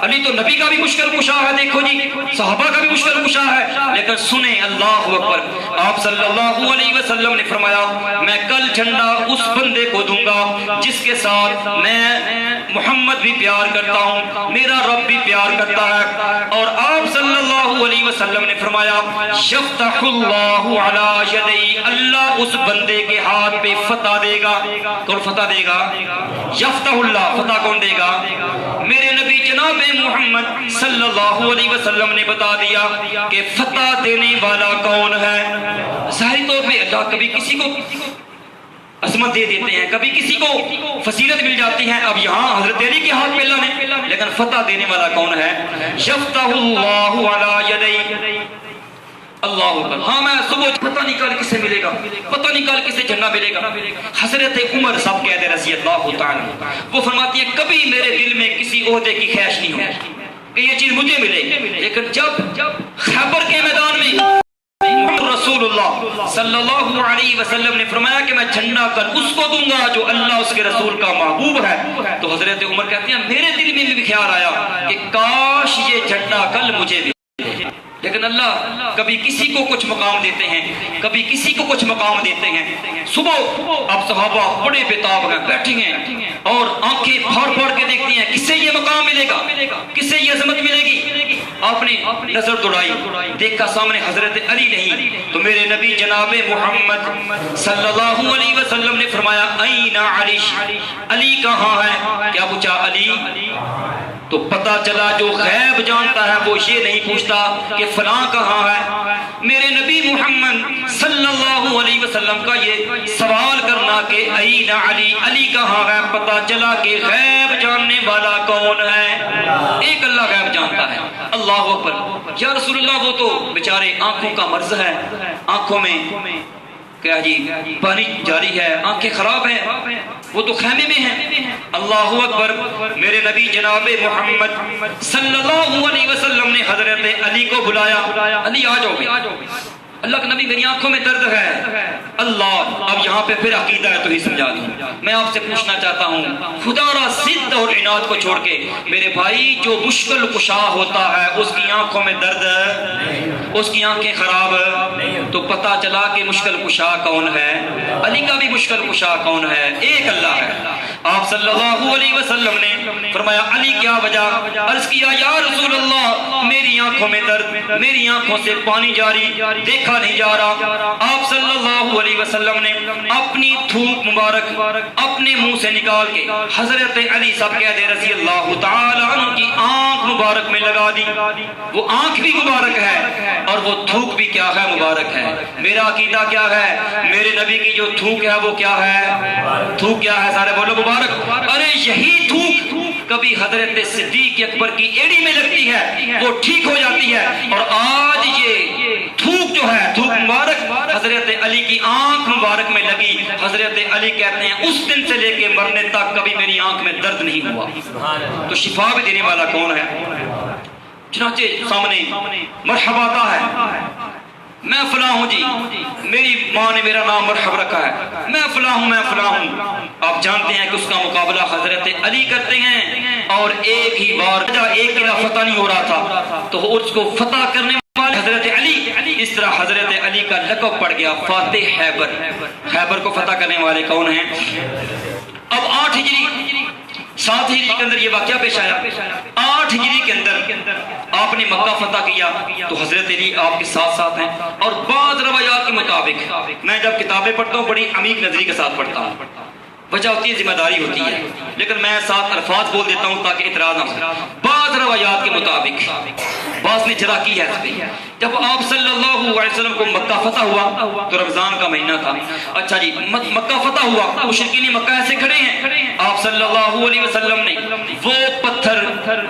علی تو نبی کا بھی مشکل کشا ہے، دیکھو جی صحابہ کا بھی مشکل کشا ہے، لیکن سنیں اللہ اکبر، آپ صلی اللہ علیہ وسلم نے فرمایا میں کل جھنڈا اس بندے کو دوں گا جس کے ساتھ میں محمد بھی پیار کرتا ہوں، میرا رب بھی پیار کرتا ہے، اور آپ صلی اللہ علیہ وسلم نے فرمایا یفتح اللہ علی یدی، اللہ اس بندے کے ہاتھ پہ فتح دے گا۔ کون فتح دے گا؟ یفتح اللہ، فتح کون دے گا؟ میرے نبی جناب محمد صلی اللہ علیہ وسلم نے بتا دیا کہ فتح دینے والا کون ہے۔ ظاہری طور پہ اللہ کبھی کسی کو عظمت دے دیتے ہیں، کبھی کسی کو فضیلت مل جاتی ہے، اب یہاں حضرت علی کے ہاتھ میں اللہ نے، لیکن فتح دینے والا کون ہے؟ یفتح اللہ علی یدی، اللہ اکبر. ہاں میں صبح پتہ نہیں کل کسے ملے گا, پتہ نہیں کل کسے جھنڈا ملے گا. حضرت عمر صاحب کہتے رضی اللہ تعالی, وہ فرماتی ہیں کبھی میرے دل میں کسی عہدے کی خواہش نہیں ہوئی کہ یہ چیز مجھے ملے, لیکن جب خیبر کے میدان میں رسول اللہ صلی اللہ علیہ وسلم نے فرمایا کہ میں جھنڈا کل اس کو دوں گا جو اللہ اس کے رسول کا محبوب ہے, تو حضرت عمر کہتے ہیں میرے دل میں بھی خیال آیا کہ کاش یہ جھنڈا کل مجھے ملے. لیکن اللہ کبھی کسی کو کچھ مقام دیتے ہیں, کبھی کسی کو کچھ مقام دیتے ہیں. صبح اب صحابہ بڑے بےتاب ہیں, بیٹھے ہیں اور آنکھیں پھاڑ پھاڑ کے دیکھتی ہیں کسے یہ مقام ملے گا, کسے یہ عظمت ملے گی. آپ نے نظر دوڑائی, دیکھا سامنے حضرت علی نہیں تو میرے نبی جناب محمد صلی اللہ علیہ وسلم نے فرمایا این علی, علی کہاں ہے؟ کیا پوچھا؟ علی. تو پتہ چلا جو غیب جانتا ہے وہ یہ نہیں پوچھتا کہ فلاں کہاں ہے. میرے نبی محمد صلی اللہ علیہ وسلم کا یہ سوال کرنا کہ این علی, علی کہاں ہے, پتہ چلا کہ غیب جاننے والا کون ہے؟ ایک اللہ غیب جانتا ہے. اللہ اکبر. یا رسول اللہ وہ تو بیچارے آنکھوں کا مرض ہے, آنکھوں میں کیا جی پانی جاری ہے, آنکھیں خراب ہیں, وہ تو خیمے میں ہیں. اللہ اکبر. میرے نبی جناب محمد صلی اللہ علیہ وسلم نے حضرت علی کو بلایا, علی آ جاؤ. اللہ کے نبی میری آنکھوں میں درد ہے. اللہ اب یہاں پہ پھر عقیدہ ہے تو ہی سمجھا دوں. میں آپ سے پوچھنا چاہتا ہوں خدا را ضد اور عناد کو چھوڑ کے میرے بھائی جو مشکل کشا ہوتا ہے اس کی آنکھوں میں درد, اس کی آنکھیں خراب, تو پتہ چلا کہ مشکل کشا کون ہے. علی کا بھی مشکل کشا کون ہے؟ ایک اللہ ہے. آپ صلی اللہ علیہ وسلم نے فرمایا علی کیا وجہ؟ عرض کیا یا رسول اللہ میری آنکھوں میں درد, میری آنکھوں سے پانی جاری, دیکھا نہیں جا رہا. آپ صلی اللہ علیہ وسلم نے اپنی تھوک مبارک اپنے منہ سے نکال کے حضرت علی صاحب کہہ دے رضی اللہ تعالی عنہ کی آنکھ مبارک میں لگا دی. وہ آنکھ بھی مبارک ہے اور وہ تھوک بھی کیا ہے؟ مبارک ہے. میرا عقیدہ کیا ہے؟ میرے نبی کی جو تھوک ہے وہ کیا ہے؟ تھوک کیا ہے؟ سارے بولو مبارک. ارے یہی تھوک کبھی حضرت صدیق اکبر کی ایڑی میں لگتی ہے, وہ ٹھیک ہو جاتی ہے, اور آج یہ تھوک جو ہے تھوک مبارک حضرت علی کی آنکھ مبارک میں لگی. حضرت علی کہتے ہیں اس دن سے لے کے مرنے تک کبھی میری آنکھ میں درد نہیں ہوا. تو شفا بھی دینے والا کون ہے؟ چنانچہ سامنے مرحبا آتا ہے, میں فلاں ہوں جی, میری ماں نے میرا نام مرحب رکھا ہے, میں فلاں ہوں, میں فلاں ہوں. آپ جانتے ہیں کہ اس کا مقابلہ حضرت علی کرتے ہیں, اور ایک ہی بار ایک قلعہ فتح نہیں ہو رہا تھا تو اس کو فتح کرنے والے حضرت علی. اس طرح حضرت علی کا لقب پڑ گیا فاتح خیبر. خیبر کو فتح کرنے والے کون ہیں؟ اب 8 ہجری 7 ہجری کے اندر یہ واقعہ پیش آیا. 8 ہجری کے اندر آپ نے مکہ فتح کیا تو حضرت علی آپ کے ساتھ ساتھ ہیں. اور بعض روایات کے مطابق میں جب کتابیں پڑھتا ہوں بڑی عمیق نظری کے ساتھ پڑھتا ہوں, وجہ ہوتی ہے ذمہ داری ہوتی ہے, لیکن میں 7 الفاظ بول دیتا ہوں تاکہ اعتراض نہ ہو. بعض روایات کے مطابق بعض نے جرا کی ہے جب آپ صلی اللہ علیہ وسلم کو مکہ فتح ہوا تو رمضان کا مہینہ تھا. اچھا جی مکہ فتح ہوا, مشرکین مکہ ایسے کھڑے ہیں. آپ صلی اللہ علیہ وسلم نے وہ پتھر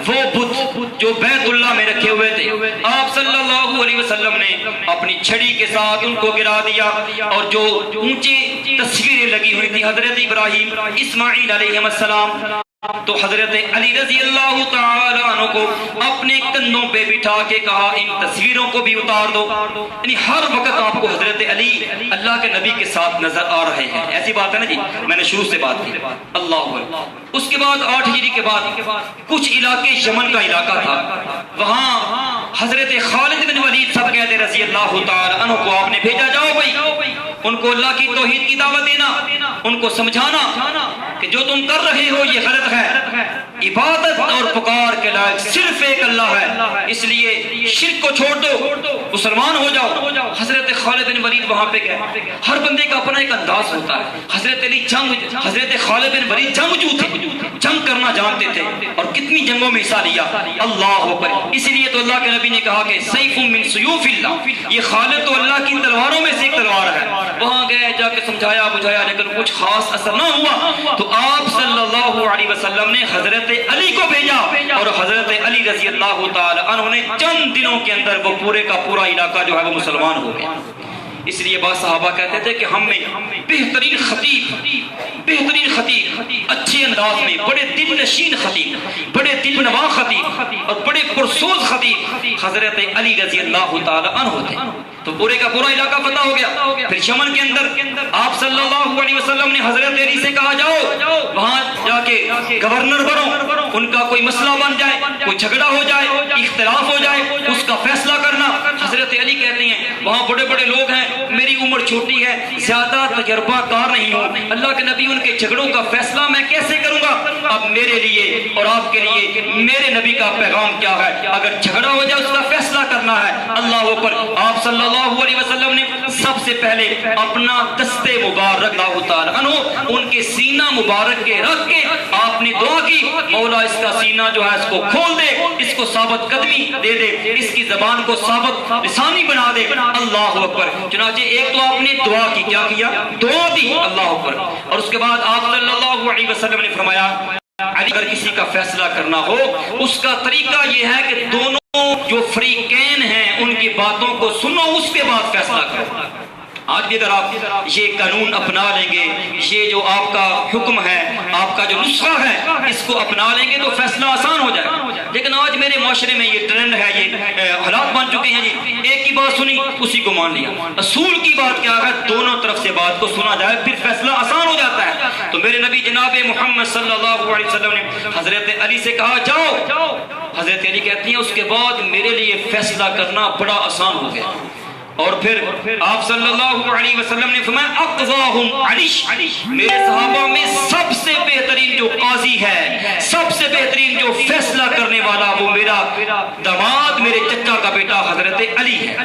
وہ بت جو بیت اللہ میں رکھے ہوئے تھے آپ صلی اللہ علیہ وسلم نے اپنی چھڑی کے ساتھ ان کو گرا دیا, اور جو اونچی تصویریں لگی ہوئی تھی حضرت ابراہیم اسماعیل علیہ السلام, تو حضرت علی رضی اللہ تعالی عنہ کو اپنے کندھوں پہ بٹھا کے کہا ان تصویروں کو بھی اتار دو. یعنی ہر وقت آپ کو حضرت علی اللہ کے نبی کے ساتھ نظر آ رہے ہیں. ایسی بات ہے نا جی, میں نے شروع سے بات کی. اللہ اس کے بعد 8 ہجری کے بعد کچھ علاقے یمن کا علاقہ تھا, وہاں حضرت خالد بن ولید صاحب کہتے رضی اللہ تعالی عنہ کو آپ نے بھیجا, جاؤ بھائی ان کو اللہ کی توحید کی دعوت دینا, ان کو سمجھانا کہ جو تم کر رہے ہو یہ غلط ہے, عبادت اور پکار کے لائق صرف ایک اللہ ہے, اس لیے شرک کو چھوڑ دو, مسلمان ہو جاؤ. حضرت خالد بن ولید وہاں پہ گئے. ہر بندے کا اپنا ایک انداز ہوتا ہے. حضرت علی حضرت خالد بن ولید جنگجو تھے, جنگ کرنا جانتے تھے اور کتنی جنگوں میں حصہ لیا. اللہ اکبر. اسی لیے تو اللہ کے نبی نے کہا کہ سیف من سیوف اللہ, یہ خالد تو اللہ کی تلواروں میں سے ایک تلوار ہے. وہاں گئے, جا کے سمجھایا بجھایا لیکن کچھ خاص اثر نہ ہوا. تو آپ صلی اللہ علیہ وسلم نے حضرت علی کو بھیجا اور حضرت علی رضی اللہ تعالی عنہ نے چند دنوں کے اندر وہ پورے کا پورا علاقہ جو ہے وہ مسلمان ہو گیا. اس لیے بعض صحابہ کہتے تھے کہ ہم میں بہترین خطیب, اچھے انداز میں, بڑے دل نشین خطیب, بڑے دل نواں خطیب اور بڑے پرسوز خطیب حضرت علی رضی اللہ تعالی عنہ تھے. تو پورے کا پورا علاقہ فتح ہو گیا. پھر یمن کے اندر آپ صلی اللہ علیہ وسلم نے حضرت علی سے کہا جاؤ وہاں جا کے گورنر بنو, ان کا کوئی مسئلہ بن جائے, کوئی جھگڑا ہو جائے, اختلاف ہو جائے, اس کا فیصلہ کرنا. حضرت علی کہتے ہیں وہاں بڑے بڑے لوگ ہیں, میری عمر چھوٹی ہے, زیادہ تجربہ کار نہیں ہوں, اللہ کے نبی ان کے جھگڑوں کا فیصلہ میں کیسے کروں گا. اب میرے لیے اور آپ کے لیے میرے نبی کا پیغام کیا ہے, اگر جھگڑا ہو جائے اس کا فیصلہ کرنا ہے. اللہ اوپر. آپ صلی اللہ علیہ وسلم نے سب سے پہلے اپنا دستے مبارک اللہ تعالی عنہ ان کے سینہ مبارک کے رکھ کے آپ نے دعا کی, مولا اس کا سینہ جو ہے اس کو کھول دے, اس کو ثابت قدمی دے دے, اس کی زبان کو ثابت لسانی بنا دے. اللہ اکبر. چنانچہ ایک تو آپ نے دعا کی, کیا کیا, دعا دی. اللہ اکبر. اور اس کے بعد آپ صلی اللہ علیہ وسلم نے فرمایا اگر کسی کا فیصلہ کرنا ہو اس کا طریقہ یہ ہے کہ دونوں جو فریقین ہیں ان کی باتوں کو سنو, اس کے بعد فیصلہ کرو. آج بھی اگر آپ یہ قانون اپنا لیں گے, یہ جو آپ کا حکم ہے, آپ کا جو نسخہ ہے, اس کو اپنا لیں گے تو فیصلہ آسان ہو جائے گا. لیکن آج میرے معاشرے میں یہ ٹرینڈ ہے, یہ حالات بن چکے ہیں جی, ایک کی بات سنی اسی کو مان لیا. اصول کی بات کیا ہے, دونوں طرف سے بات کو سنا جائے پھر فیصلہ آسان ہو جاتا ہے. تو میرے نبی جناب محمد صلی اللہ علیہ وسلم نے حضرت علی سے کہا جاؤ. حضرت علی کہتی ہیں اس کے بعد میرے لیے فیصلہ کرنا بڑا آسان ہو گیا. اور پھر آپ صلی اللہ علیہ وسلم نے فرمایا اقضاہم علی, میرے صحابہ میں سب سے بہترین جو قاضی ہے, سب سے بہترین جو فیصلہ کرنے والا, وہ میرا داماد, میرے چچا کا بیٹا حضرت علی ہے.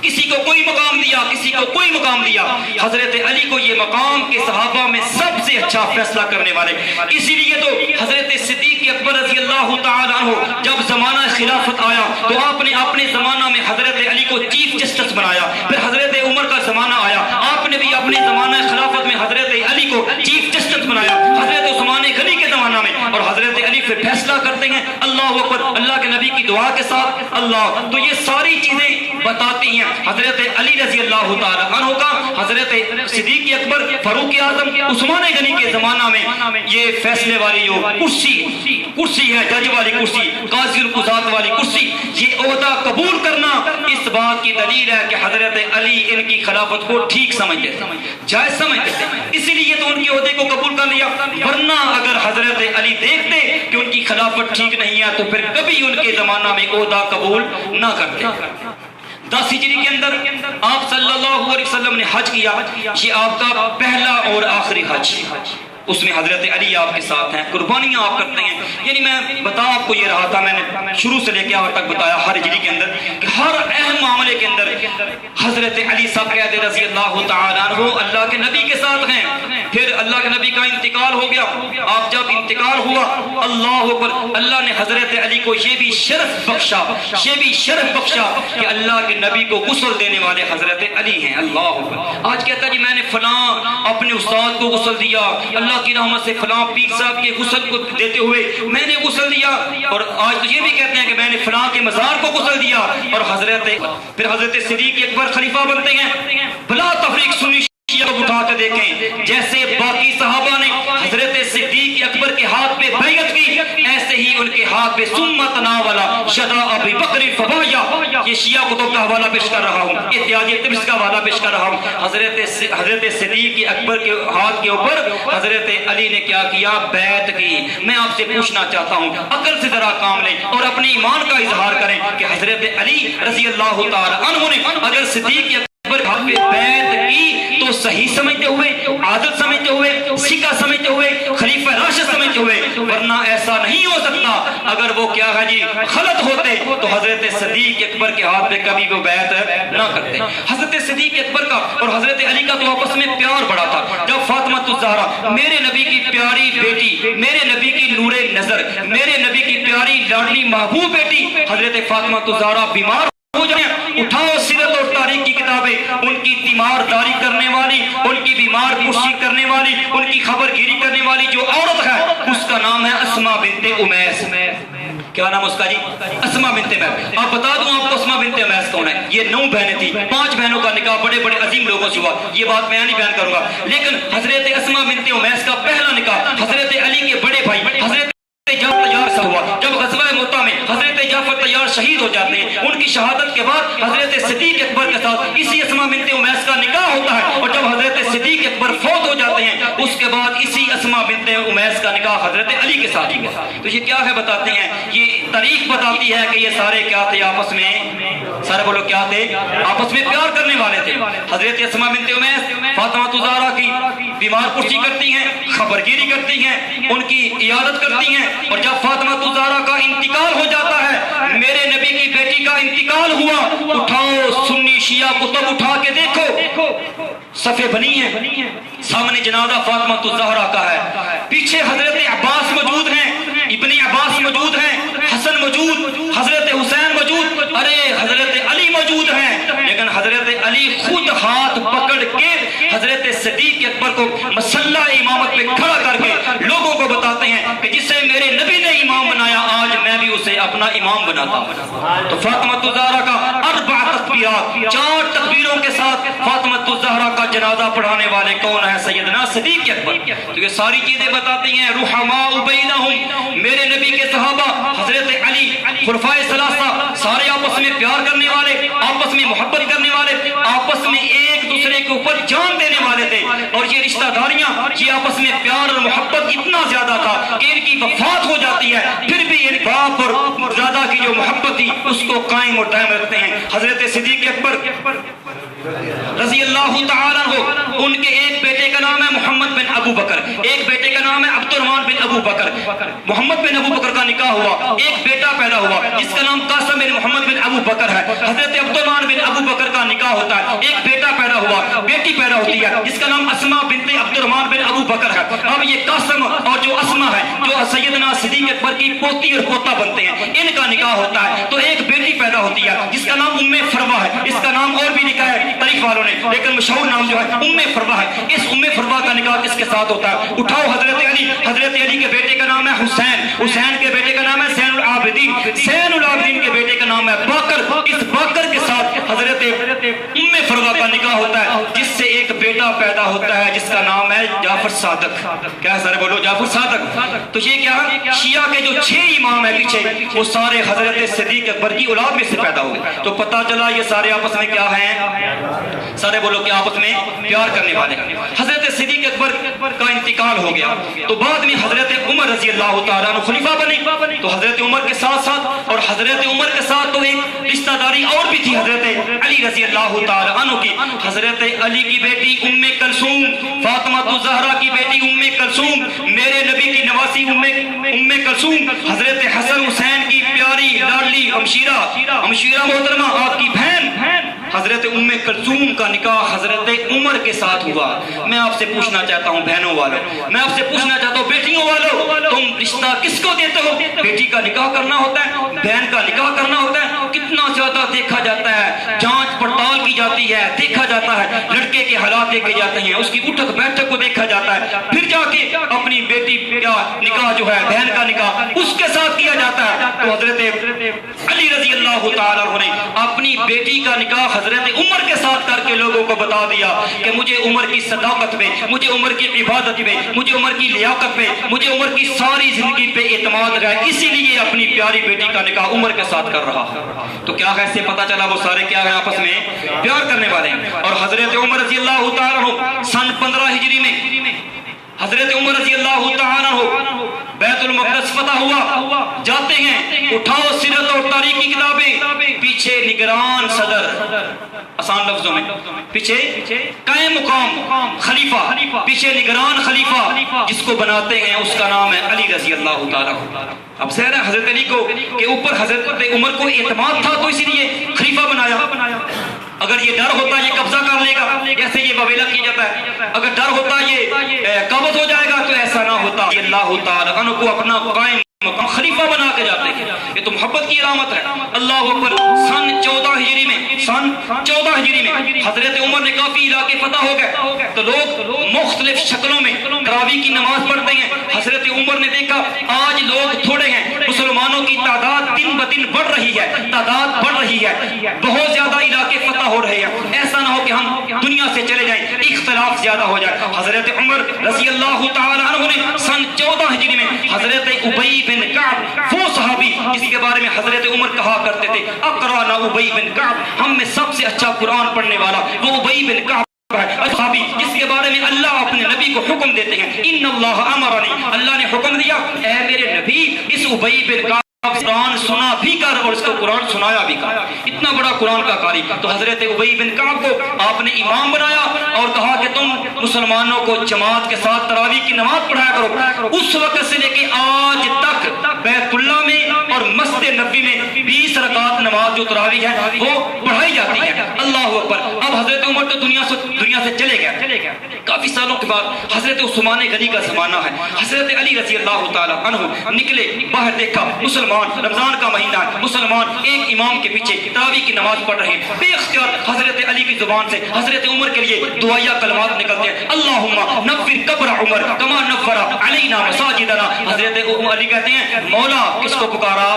کسی کو کوئی مقام دیا, کسی کو کوئی مقام دیا, حضرت علی کو یہ مقام کے صحابہ میں سب سے اچھا فیصلہ کرنے والے. اسی لیے تو حضرت صدیق اکبر رضی اللہ تعالی عنہ جب زمانہ خلافت آیا تو آپ نے اپنے زمانہ میں حضرت علی کو چیف جسٹس بنایا. پھر حضرت عمر کا زمانہ آیا, آپ نے بھی اپنے زمانہ خلافت میں حضرت علی کو چیف جسٹس بنایا. حضرت عثمان غنی کے زمانہ میں, اور حضرت علی پھر فیصلہ کرتے ہیں اللہ اکبر, اللہ کے نبی کی دعا کے ساتھ. اللہ تو یہ ساری چیزیں بتاتی ہیں حضرت علی رضی اللہ تعالی عنہ کا, حضرت صدیق اکبر, فاروق اعظم, عثمان غنی کے زمانہ میں یہ فیصلے والی جو کرسی ہے, جج والی کرسی, قاضی القضات والی کرسی, یہ عہدہ قبول کرنا اس بات کی دلیل ہے کہ حضرت علی ان کی خلافت کو ٹھیک سمجھتے, جائز سمجھتے. اسی لیے تو ان کے عہدے کو قبول کر لیا. ورنہ اگر حضرت علی دیکھتے کہ ان کی خلافت ٹھیک نہیں ہے تو پھر کبھی ان کے زمانہ میں عہدہ قبول نہ کرتے. 10 ہجری کے اندر آپ صلی اللہ علیہ وسلم نے حج کیا, یہ آپ کا پہلا اور آخری حج. اس میں حضرت علی آپ کے ساتھ ہیں, قربانیاں آپ کرتے ہیں. یعنی میں بتا آپ کو یہ رہا تھا, میں نے شروع سے لے کے آخر تک بتایا ہر ہجری کے اندر کہ ہر اہم معاملے کے اندر حضرت علی صاحب کہتے رضی اللہ تعالی عنہ اللہ کے نبی کے ساتھ ہیں. پھر اللہ کے نبی کا انتقال ہو گیا. آپ جب انتقال ہوا, اللہ اکبر, اللہ نے حضرت علی کو یہ بھی شرف بخشا کہ اللہ کے نبی کو غسل دینے والے حضرت علی ہیں. اللہ اکبر. آج کہتا جی میں نے فلاں اپنے استاد کو غسل دیا, اللہ کی رحمت سے فلاں پیر صاحب کے غسل کو دیتے ہوئے میں نے غسل دیا. اور آج تو یہ بھی کہتے ہیں کہ میں نے فلاں کے مزار کو غسل دیا. اور پھر حضرت صدیق اکبر خلیفہ بنتے ہیں. بلا تفریق سنی کو اٹھا کے دیکھیں, جیسے باقی صحابہ نے حضرت صدیق اکبر کے ہاتھ پہ بیعت کی, ایسے ہی ان کے ہاتھ پہ سمت ناولا شدا ابی بکر فبایا. یہ شیعہ کتب کا حوالہ پیش کر رہا ہوں, احتیاجی طبس کا حوالہ پیش کر رہا ہوں. حضرت صدیق اکبر کے ہاتھ کے اوپر حضرت علی نے کیا کیا, بیعت کی. میں آپ سے پوچھنا چاہتا ہوں, عقل سے ذرا کام لیں اور اپنے ایمان کا اظہار کریں کہ حضرت علی رضی اللہ تعالی عنہ نے اگر صدیق اکبر ہاتھ پہ بیعت کی تو صحیح سمجھتے ہوئے, عادل سمجھتے ہوئے, سکہ سمجھتے ہوئے, خلیفہ راشد سمجھتے ہوئے, ورنہ ایسا نہیں ہو سکتا. اگر وہ کیا ہے جی غلط ہوتے تو حضرت صدیق اکبر کے ہاتھ پہ کبھی وہ بیعت نہ کرتے. حضرت صدیق اکبر کا اور حضرت علی کا تو آپس میں پیار بڑا تھا. جب فاطمہ الزہرا میرے نبی کی پیاری بیٹی, میرے نبی کی نور نظر, میرے نبی کی پیاری لاڈلی محبوب بیٹی حضرت فاطمہ الزہرا بیمار ہو جائیں, اٹھاؤ سیرت اور تاریخ کی کتابیں, ان کی تیمارداری کرنے والی, ان کی بیمار پوشی کرنے والی, ان کی خبر گیری کرنے والی جو عورت ہے اس کا نام ہے اسماء بنت امیس. کیا نام اس کا جی؟ اسماء بنت امیس. آپ بتا دوں آپ کو اسماء بنت امیس کون ہے. یہ 9 بہنیں تھیں, 5 بہنوں کا نکاح بڑے بڑے عظیم لوگوں سے ہوا, یہ بات میں نہیں بیان کروں گا, لیکن حضرت اسماء بنت امیس کا پہلا نکاح حضرت علی کے بڑے بھائی حضرت جعفر تیار سے ہوا. جب غزوہ موتا میں حضرت جعفر تیار شہید ہو جاتے ہیں, ان کی شہادت کے بعد حضرت صدیق اکبر کے ساتھ اسی اسماء بنت امیس کا نکاح ہوتا ہے, اور جب حضرت صدیق اکبر فوت ہو جاتے ہیں اس کے بعد اسی اسماء بنت امیس کا نکاح حضرت علی کے ساتھ ہوا. تو یہ کیا ہے بتاتے ہیں, یہ تاریخ بتاتی ہے کہ یہ سارے کیا تھے آپس میں, سارے بولو کیا تھے, آپس میں پیار کرنے والے تھے. حضرت اسماء بنت امیس فاطمہ الزہرا کی بیمار پرسی کرتی ہیں, خبر گیری کرتی ہیں, ان کی عیادت کرتی ہیں, اور جب فاطمہ الزہرا کا انتقال ہو جاتا ہے, میرے نبی کی بیٹی کا انتقال ہوا, اٹھاؤ سنی شیعہ کتب اٹھا کے دیکھو, صفے بنی ہے, سامنے جنازہ فاطمہ الزہرا کا ہے, پیچھے حضرت عباس موجود ہیں, ابن عباس موجود ہیں, حسن موجود, حضرت حسین موجود, ارے حضرت علی موجود ہیں. لیکن حضرت علی خود ہاتھ پکڑ کے حضرت صدیق اکبر کو مسلح امامت پہ کھڑا کر کے لوگوں کو بتاتے ہیں کہ جسے میرے نبی نے امام بنایا, آج میں بھی اسے اپنا امام بناتا ہوں. تو فاطمہ الزہرا کا 4 تکبیرات, 4 تکبیروں کے ساتھ فاطمہ الزہرا کا جنازہ پڑھانے والے کون ہیں؟ سیدنا صدیق اکبر. تو یہ ساری چیزیں بتاتی ہیں رحماء بینہم, میرے نبی کے صحابہ حضرت علی, خلفائے ثلاثہ, سارے آپس میں پیار کرنے والے, آپس میں محبت کرنے والے, آپس میں ایک دوسرے کے اوپر جان دینے والے تھے. اور یہ رشتہ داریاں, یہ آپس میں پیار اور محبت اتنا زیادہ تھا کہ ان کی وفات ہو جاتی ہے پھر بھی ان باپ اور دادا کی جو محبت تھی اس کو قائم اور دائم رکھتے ہیں. حضرت صدیق اکبر رضی اللہ تعالیٰ عنہ, ان کے ایک بیٹے کا نام ہے محمد بن ابو بکر, ایک بیٹے کا نام ہے عبد الرحمن بن ابو بکر. محمد بن ابو بکر کا نکاح ہوا, ایک بیٹا پیدا ہوا جس کا نام قاسم بن محمد بن ابو بکر ہے. حضرت عبد الرحمن بن ابو بکر کا نکاح ہوتا ہے, ایک بیٹا پیدا ہوا, بیٹی پیدا ہوتی ہے جس کا نام اسماء بنت عبد الرحمن بن ابو بکر ہے. اب یہ قاسم اور جو اسماء ہے جو سیدنا صدیق اکبر کی پوتی اور پوتا بنتے ہیں, ان کا نکاح ہوتا ہے. تو ایک بیٹی پیدا ہوتی ہے جس کا نام ام فروا ہے, اس کا نام اور بھی لکھا ہے تاریخ والوں نے, لیکن مشہور نام جو ہے ام فروا ہے. اس ام فروا کا نکاح کس کے ساتھ ہوتا ہے؟ اٹھاؤ حضرت علی, حضرت علی کے بیٹے کا نام ہے حسین, حسین کے بیٹے کا نام ہے زین العابدین, زین العابدین کے بیٹے کا نام ہے باقر. اس باقر کے ساتھ حضرت ام فروا کا نکاح ہوتا ہے جس سے ایک بیٹا پیدا ہوتا ہے جس کا نام ہے جعفر صادق. کیا سارے بولو جعفر صادق. تو یہ کیا شیعہ کے جو 6 امام ہیں پیچھے وہ سارے حضرت صدیق اکبر کی اولاد میں سے پیدا ہوئے. تو پتہ چلا یہ سارے آپس میں کیا ہیں, سارے بولو کہ آپس میں پیار کرنے والے. حضرت صدیق اکبر کا انتقال ہو گیا تو بعد میں حضرت عمر رضی اللہ تعالیٰ عنہ خلیفہ بنے. تو حضرت عمر کے ساتھ ساتھ اور حضرت عمر کے ساتھ تو ایک رشتہ داری اور بھی تھی حضرت علی رضی اللہ تعالیٰ عنہ کی. حضرت علی کی بیٹی ام کلثوم, فاطمہ الزہرا کی بیٹی ام کلثوم, میرے نبی کی نواسی ام کلثوم, حضرت حسن حسین کی پیاری لاڈلی ہمشیرہ محترمہ آپ کی بہن حضرت ام کلثوم کا نکاح حضرت عمر کے ساتھ ہوا. میں آپ سے پوچھنا چاہتا ہوں بہنوں والوں, میں آپ سے پوچھنا چاہتا ہوں بیٹیوں والوں, تم رشتہ کس کو دیتے ہو؟ بیٹی کا نکاح کرنا ہوتا ہے, بہن کا نکاح کرنا ہوتا ہے. کتنا زیادہ دیکھا جاتا ہے, جانچ پڑتال کی جاتی ہے, دیکھا جاتا ہے, لڑکے کے حالات دیکھے جاتے ہیں, اس کی اٹھک بیٹھک کو دیکھا جاتا ہے, پھر جا کے اپنی بیٹی کا نکاح جو ہے بہن کا نکاح اس کے ساتھ کیا جاتا ہے. تو حضرت علی رضی اللہ تعالیٰ عنہ نے اپنی بیٹی کا نکاح حضرت عمر کے ساتھ کر کے لوگوں کو بتا دیا کہ مجھے عمر کی صداقت پہ, مجھے عمر کی عبادت پہ, مجھے عمر کی لیاقت پہ, مجھے عمر کی ساری زندگی پہ اعتماد ہے, اسی لیے اپنی پیاری بیٹی کا نکاح عمر کے ساتھ کر رہا. تو کیا ہے, اس سے پتا چلا وہ سارے کیا ہیں آپس میں پیار کرنے والے ہیں. اور حضرت عمر رضی اللہ تعالیٰ عنہ سن 15 ہجری میں حضرت عمر رضی اللہ تعالیٰ عنہ بیت المقدس فتح ہوا, جاتے ہیں, اٹھاؤ سیرت اور تاریخ کی کتابیں, پیچھے نگران صدر آسان لفظوں میں، پیچھے قائم مقام خلیفہ، پیچھے نگران خلیفہ جس کو بناتے ہیں اس کا نام ہے علی رضی اللہ تعالیٰ۔ اب ظاہر ہے حضرت علی کو کے اوپر حضرت عمر کو اعتماد تھا تو اسی لیے خلیفہ بنایا۔ اگر یہ ڈر ہوتا یہ قبضہ کر لے گا جیسے یہ وویلا کیا جاتا ہے، اگر ڈر ہوتا یہ قبض ہو جائے گا تو ایسا نہ ہوتا۔ اللہ تعالیٰ عنہ کو اپنا قائم مقام خلیفہ بنا کے جاتے ہیں، یہ تو محبت کی علامت ہے۔ اللہ اکبر، سن 14 ہجری میں حضرت عمر نے کافی علاقے فتح ہو گئے تو لوگ مختلف شکلوں میں تراویح کی نماز پڑھتے ہیں۔ حضرت عمر نے دیکھا آج لوگ تھوڑے ہیں، مسلمانوں کی تعداد دن بدن بڑھ رہی ہے، بہت زیادہ علاقے فتح ہو رہے ہیں، ایسا نہ ہو کہ ہم دنیا سے چلے جائیں، اختلاف زیادہ ہو جائے۔ حضرت عمر رضی اللہ تعالیٰ عنہ نے سن 14 ہجری میں حضرت ابی بن کعب، وہ صحابی جس کے بارے میں حضرت عمر کہا کرتے تھے اقرانا ابی بن کعب، ہم میں سب سے اچھا قرآن پڑھنے والا وہ ابی بن کعب، صحابی جس کے بارے میں اللہ اپنے نبی کو حکم دیتے ہیں، ان اللہ امرنی، اللہ نے حکم دیا اے میرے نبی اس ابی بن کعب قرآن سنا بھی کر اور اس کو قرآن سنایا بھی کر، اتنا بڑا قرآن کا قاری۔ تو حضرت ابی بن کعب کو آپ نے امام بنایا اور کہا کہ تم مسلمانوں کو جماعت کے ساتھ تراویح کی نماز پڑھایا کرو۔ اس وقت سے لے کے آج تک بیت اللہ میں اور مسجد نبوی میں 20 رکعت نماز جو تراویح ہے وہ پڑھائی جاتی ہے۔ اللہ اکبر۔ اب حضرت عمر تو دنیا سے چلے گئے، کافی سالوں کے بعد حضرت عثمان غنی کا زمانہ ہے، حضرت علی رضی اللہ تعالیٰ عنہ نکلے باہر، دیکھا مسلمان، رمضان کا مہینہ ہے، مسلمان ایک امام کے پیچھے تراویح کی نماز پڑھ رہے ہیں، بے اختیار حضرت علی کی زبان سے حضرت عمر کے لیے دعائیہ کلمات نکلتے ہیں، اللہم نور قبر عمر کما نور علینا مساجدنا۔ حضرت علی کہتے ہیں مولا کس کو پکارا؟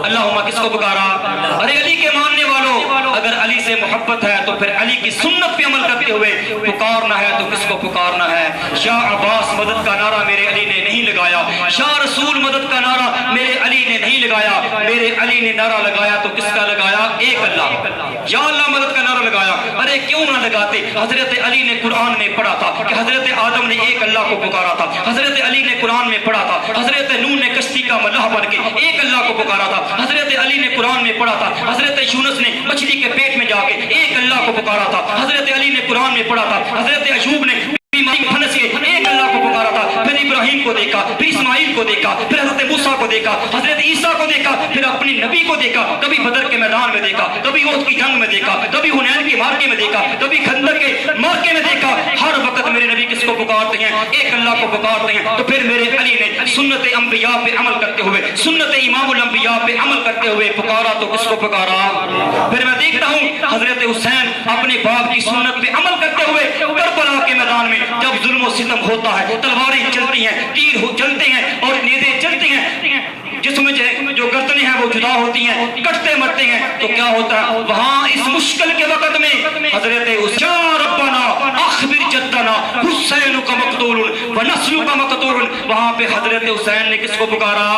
اللہم کس کو پکارا؟ ارے علی کے ماننے والوں، اگر علی سے محبت ہے تو پھر علی کی سنت پہ عمل کرتے ہوئے پکارنا ہے تو کس کو پکارنا ہے؟ شاہ عباس مدد کا نعرہ میرے علی نے نہیں لگایا، شاہ رسول مدد کا نعرہ میرے علی نے نہیں لگایا، میرے علی نے نعرہ لگایا تو کس کا لگایا؟ ایک اللہ، یا اللہ مدد کا نعرہ لگایا۔ ارے کیوں نہ لگاتے؟ حضرت علی نے قرآن میں پڑھا تھا کہ حضرت آدم نے ایک اللہ کو پکارا تھا، حضرت علی نے قرآن میں پڑھا تھا حضرت نوح نے کشتی کا ملاح بن کے ایک اللہ کو پکارا تھا، حضرت علی نے قرآن میں پڑھا تھا حضرت یونس نے مچھلی کے پیٹ میں جا کے ایک اللہ کو پکارا تھا، حضرت علی نے قرآن میں پڑھا تھا حضرت ایوب نے پھنس کے ایک اللہ کو پکارا تھا، پھر ابراہیم کو دیکھا، پھر اسماعیل کو دیکھا، پھر حضرت موسیٰ کو دیکھا، حضرت عیسیٰ کو دیکھا، پھر اپنی نبی کو دیکھا، کبھی بدر کے میدان میں دیکھا، کبھی احد کی جنگ میں دیکھا، کبھی حنین کے مارکے میں دیکھا، کبھی خندق کے مارکے میں دیکھا، ہر وقت میرے نبی کس کو پکارتے ہیں؟ ایک اللہ کو پکارتے ہیں۔ تو پھر میرے علی نے سنت انبیاء پہ عمل کرتے ہوئے، سنت امام الانبیاء پہ عمل کرتے ہوئے پکارا تو کس کو پکارا؟ پھر میں دیکھتا ہوں حضرت حسین اپنے باپ کی سنت پہ عمل کرتے ہوئے کربلا کے میدان میں جب ظلم و ستم ہوتا ہے، تلواریں چلتی ہیں، تیر چلتے ہیں اور نیزے چلتے ہیں، جسم جو گردنیں ہیں وہ جدا ہوتی ہیں، کٹتے مرتے ہیں، تو کیا ہوتا ہے وہاں اس مشکل کے وقت میں حضرت یا ربنا اخبر جدنا حسین کا مقتول و نسل کا مقتول، وہاں پہ حضرت حسین نے کس کو پکارا؟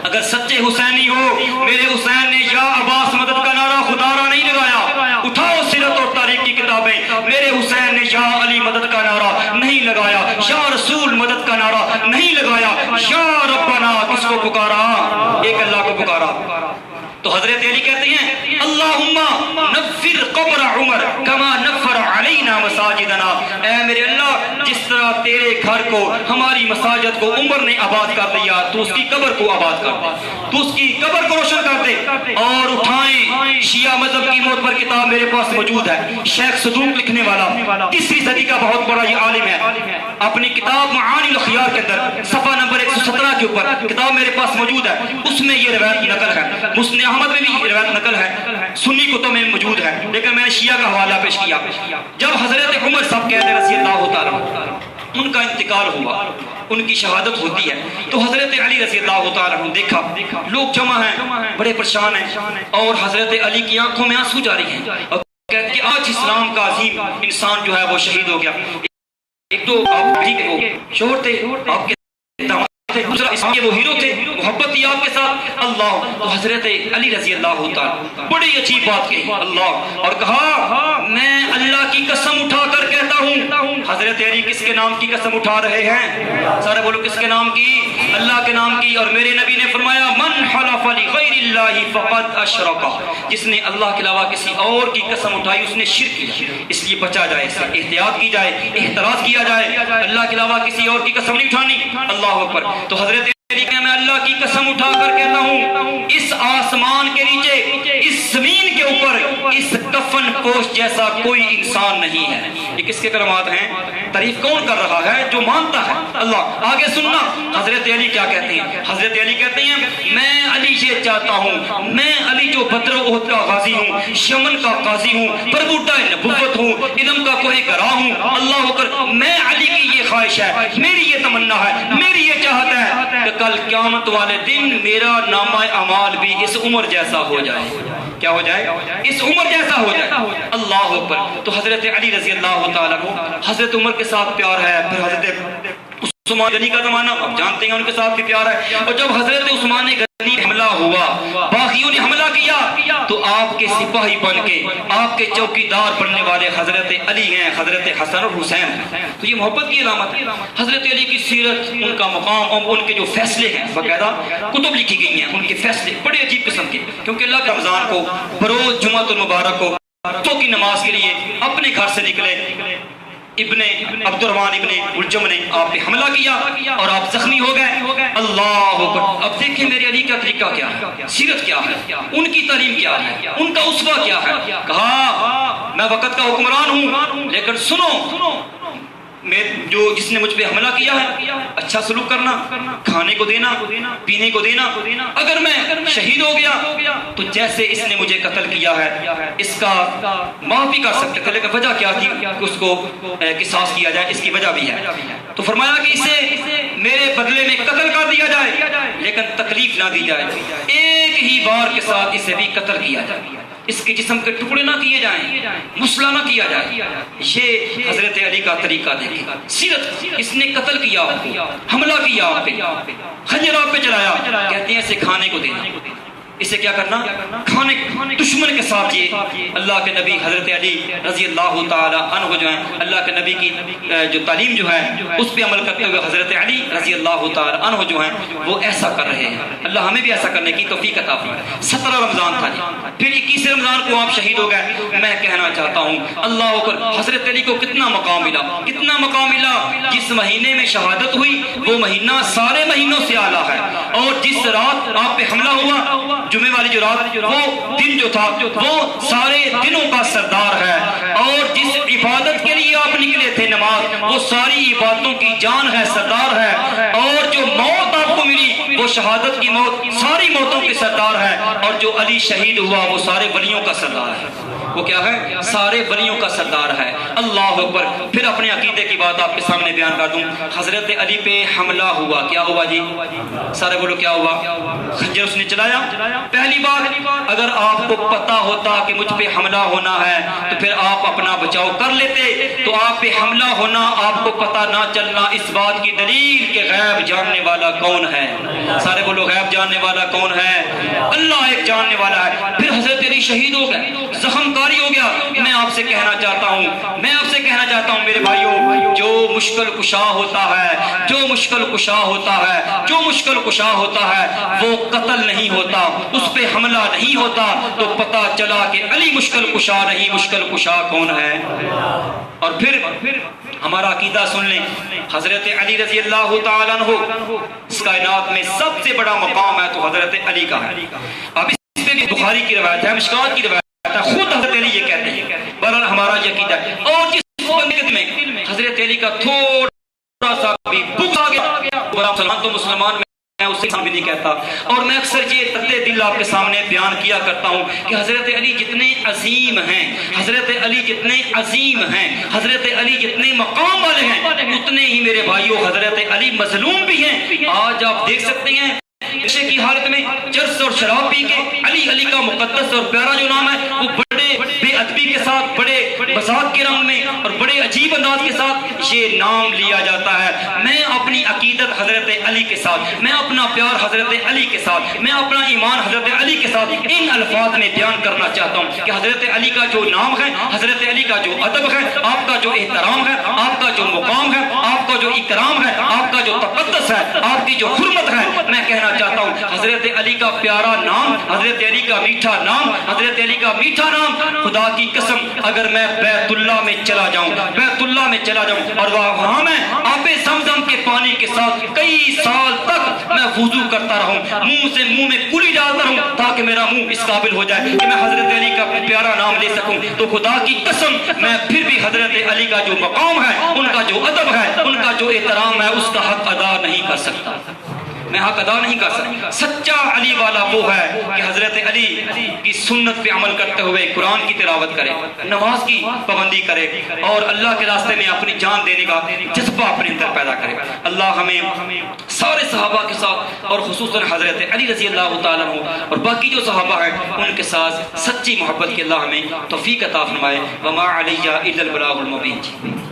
اگر سچے حسینی ہو، میرے حسین نے یا عباس مدد کا نعرہ خدا را نہیں لگایا، اٹھاؤ سیرت اور تاریخ کی کتابیں، میرے حسین نے یا علی مدد کا نعرہ نہیں لگایا، یا رسول مدد کا نعرہ نہیں لگایا، یا ربنا کس کو پکارا؟ ایک اللہ کو پکارا۔ تو حضرت علی کہتے ہیں اللہم نفر قبر عمر کما نفر علینا مساجدنا، اے میرے اللہ جس طرح تیرے گھر کو ہماری مساجد کو عمر نے آباد کر دیا تو اس کی قبر کو آباد کر دے، تو اس کی قبر کو روشن کر دے۔ اور اٹھائیں شیعہ مذہب کی موت پر کتاب میرے پاس موجود ہے، شیخ صدوق لکھنے والا 3ری صدی کا بہت بڑا یہ عالم ہے، اپنی کتاب معانی الاخیار کے اندر صفحہ نمبر 117 کے اوپر کتاب میرے پاس موجود ہے، اس میں یہ روایت نقل ہے، مسند احمد میں بھی روایت نقل ہے، سنی کتب میں موجود ہے، لیکن میں نے شیعہ کا حوالہ پیش کیا۔ جب حضرت عمر صاحب کہتے رضی اللہ تعالیٰ ان کا انتقال ہوا، ان کی شہادت ہوتی ہے، تو حضرت علی رضی اللہ تعالیٰ نے دیکھا لوگ جمع ہیں، بڑے پریشان ہیں، اور حضرت علی کی آنکھوں میں آنسو جاری ہیں، اور کہتے کہ آج اسلام کا عظیم انسان جو ہے وہ شہید ہو گیا۔ ایک تو آپ وہ شوہر تھے، آپ کے دوسرا اسلام کے وہ ہیرو تھے، محبت تھی آپ کے ساتھ اللہ۔ تو حضرت علی رضی اللہ تعالیٰ بڑی عجیب بات کہی اللہ، اور کہا میں اللہ کی قسم اٹھا کر کہتا ہوں حضرت علی کس کے نام کی قسم اٹھا رہے ہیں؟ سارے بولو کس کے نام کی؟ اللہ کے نام کی. اور میرے نبی نے فرمایا من حلف لغیر اللہ فقد اشرک، جس نے اللہ کے علاوہ کسی اور کی قسم اٹھائی اس نے شرک کیا. اس لیے بچا جائے، اس سے احتیاط کی جائے، احتراز کیا جائے. اللہ کے علاوہ کسی اور کی قسم نہیں اٹھانی. اللہ اکبر. تو حضرت میں اللہ کی قسم اٹھا کر کہتا ہوں اس آسمان کے نیچے، اس زمین کے اوپر اس کفن پوش جیسا کوئی انسان نہیں ہے. یہ کس کے کلمات ہیں؟ تعریف کون کر رہا ہے؟ جو مانتا ہے اللہ. آگے سننا حضرت علی کیا کہتے ہیں. حضرت علی کہتے ہیں میں علی یہ چاہتا ہوں، میں علی جو بدر و احد کا غازی ہوں، یمن کا قاضی ہوں، پربوٹا نبوت ہوں، علم کا کوہ گراہ ہوں. اللہ اکبر. میں علی کی یہ خواہش ہے، میری یہ تمنا ہے، میری یہ چاہت ہے کہ کل قیامت والے دن میرا نامہ اعمال بھی اس عمر جیسا ہو جائے. کیا ہو جائے؟ اس عمر جیسا ہو جائے. اللہ اکبر. تو حضرت علی رضی اللہ تعالیٰ کو حضرت عمر کے ساتھ پیار ہے. پھر حضرت عثمان غنی کا زمانہ آپ جانتے ہیں ان کے ساتھ بھی پیار ہے. اور جب حضرت عثمان غنی حملہ ہوا، باغیوں نے حملہ کیا، تو آپ کے سپاہی بن کے، آپ کے چوکیدار بننے والے حضرت علی ہیں، حضرت حسن اور حسین ہیں. تو یہ محبت کی علامت ہے. حضرت علی کی سیرت، ان کا مقام اور ان کے جو فیصلے ہیں، باقاعدہ کتب لکھی گئی ہیں. ان کے فیصلے بڑے عجیب قسم کے، کیونکہ اللہ کے رمضان کو بروز جمعۃ المبارک کو تو کی نماز کے لیے اپنے گھر سے نکلے. ابن عبد الرحمن ابن الجم نے آپ پہ حملہ کیا اور آپ زخمی ہو گئے. اللہ اکبر. اب دیکھیں میرے علی کا طریقہ کیا ہے، سیرت کیا ہے، ان کی تعلیم کیا ہے، ان کا اسوہ کیا ہے. کہا میں وقت کا حکمران ہوں، لیکن سنو میں جو جس نے مجھ پہ حملہ کیا ہے اچھا سلوک کرنا، کھانے کو دینا، پینے کو دینا. اگر میں شہید ہو گیا تو جیسے اس نے مجھے قتل کیا ہے اس کا معاف بھی کر سکتے تھے، لیکن وجہ کیا تھی کہ اس کو قصاص کیا جائے. اس کی وجہ بھی ہے. تو فرمایا کہ اسے میرے بدلے میں قتل کر دیا جائے لیکن تکلیف نہ دی جائے. ایک ہی بار کے ساتھ اسے بھی قتل کیا جائے، اس کے جسم کے ٹکڑے نہ کیے جائیں، مسلح نہ کیا جائے. یہ حضرت علی کا طریقہ دیکھیں، سیرت. اس نے قتل کیا، حملہ کیا آپ پہ، خنجر آپ پہ چلایا. کہتے ہیں اسے کھانے کو دینا، اسے کیا کرنا؟ کھانے. دشمن کے ساتھ یہ اللہ کے نبی حضرت علی رضی اللہ تعالی عنہ جو ہیں، اللہ کے نبی کی جو تعلیم جو ہے اس پہ عمل کرتے ہوئے حضرت علی رضی اللہ تعالی عنہ جو ہیں وہ ایسا کر رہے ہیں. اللہ ہمیں بھی ایسا کرنے کی توفیق عطا فرمائے. 17 رمضان تھا جی، پھر 21 رمضان کو آپ شہید ہو گئے. میں کہنا چاہتا ہوں اللہ اکبر، حضرت علی کو کتنا مقام ملا، کتنا مقام ملا. جس مہینے میں شہادت ہوئی وہ مہینہ سارے مہینوں سے اعلیٰ ہے. اور جس رات آپ پہ حملہ ہوا، جمعے والی جو رات، وہ دن جو تھا وہ سارے دنوں کا سردار ہے. اور جس عبادت کے لیے آپ نکلے تھے نماز، وہ ساری عبادتوں کی جان ہے، سردار ہے. اور جو موت آپ کو ملی وہ شہادت کی موت ساری موتوں کے سردار ہے. اور جو علی شہید ہوا وہ سارے ولیوں کا سردار ہے. وہ کیا ہے؟ سارے ولیوں کا سردار ہے. اللہ اکبر. پھر اپنے عقیدے کی بات آپ کے سامنے بیان کر دوں. حضرت علی پہ حملہ ہوا، کیا ہوا جی؟ سارے بولو کیا ہوا؟ خنجر اس نے چلایا. پہلی بات، اگر آپ کو پتا ہوتا کہ مجھ پہ حملہ ہونا ہے تو پھر آپ اپنا بچاؤ کر لیتے. تو آپ پہ حملہ ہونا آپ کو پتا نہ چلنا اس بات کی دلیل کہ غیب جاننے والا کون ہے. سارے بولو غیب جاننے والا کون ہے؟ اللہ ایک جاننے والا ہے. پھر حضرت علی شہید ہو گئے، زخم کاری ہو گیا. میں آپ سے کہنا چاہتا ہوں میرے بھائیوں، جو مشکل کشا ہوتا ہے، جو مشکل کشا ہوتا ہے وہ قتل نہیں ہوتا، اس پہ حملہ نہیں ہوتا. تو پتا چلا کہ علی مشکل کشا نہیں، مشکل کشا کون ہے. اور پھر ہمارا عقیدہ سن لیں. حضرت علی رضی اللہ تعالیٰ عنہ اس کائنات میں سب سے بڑا مقام ہے تو حضرت علی کا ہے. اب اس پہ بھی بخاری کی روایت ہے، مشکات کی روایت ہے، خود حضرت علی یہ کہتے ہیں. بہرحال ہمارا یہ عقیدہ ہے. اور جس بندے میں حضرت علی کا تھوڑا سا بھی بغض آ گیا، مسلمان تو مسلمان میں اسے بھی نہیں کہتا. اور میں اکثر یہ تتے دل آپ کے سامنے بیان کیا کرتا ہوں کہ حضرت علی جتنے عظیم ہیں، حضرت علی جتنے عظیم ہیں، حضرت علی جتنے مقام والے ہیں، اتنے ہی میرے بھائیوں حضرت علی مظلوم بھی ہیں. آج آپ دیکھ سکتے ہیں نشے کی حالت میں چرس اور شراب پی کے علی کا مقدس اور پیارا جو نام ہے وہ بڑے بے ادبی کے ساتھ، بڑے مذاق کے رنگ میں اور بڑے عجیب انداز کے ساتھ یہ نام لیا جاتا ہے۔ میں اپنی عقیدت حضرت علی کے ساتھ، میں اپنا پیار حضرت علی کے ساتھ، میں اپنا ایمان حضرت علی کے ساتھ ان الفاظ میں بیان کرنا چاہتا ہوں کہ حضرت علی کا جو نام ہے، حضرت علی کا جو ادب ہے، آپ کا جو احترام ہے، آپ کا جو مقام ہے، آپ کا جو اکرام ہے، آپ کا جو تقدس ہے، آپ کی جو حرمت ہے، میں کہنا چاہتا ہوں حضرت علی کا پیارا نام، حضرت علی کا میٹھا نام، حضرت علی کا میٹھا نام، خدا کی قسم اگر میں بیت اللہ میں چلا جاؤں، بیت اللہ میں چلا جاؤں اور وہاں میں آب زمزم کے پانی کے ساتھ کئی سال تک میں وضو کرتا رہوں، منہ میں کلی ڈالتا رہوں تاکہ میرا منہ اس قابل ہو جائے کہ میں حضرت علی کا پیارا نام لے سکوں، تو خدا کی قسم میں پھر بھی حضرت علی کا جو مقام ہے، ان کا جو ادب ہے، ان کا جو احترام ہے، اس کا حق ادا نہیں کر سکتا، میں حق ادا نہیں کر سکتا۔ سچا علی والا وہ ہے کہ حضرت علی کی سنت پہ عمل کرتے ہوئے قرآن کی تلاوت کرے، نماز کی پابندی کرے اور اللہ کے راستے میں اپنی جان دینے کا جذبہ اپنے اندر پیدا کرے۔ اللہ ہمیں سارے صحابہ کے ساتھ اور خصوصاً حضرت علی رضی اللہ تعالیٰ عنہ اور باقی جو صحابہ ہیں ان کے ساتھ سچی محبت کی اللہ ہمیں توفیق عطا فرمائے۔ وما علیہ الا البلاغ المبین۔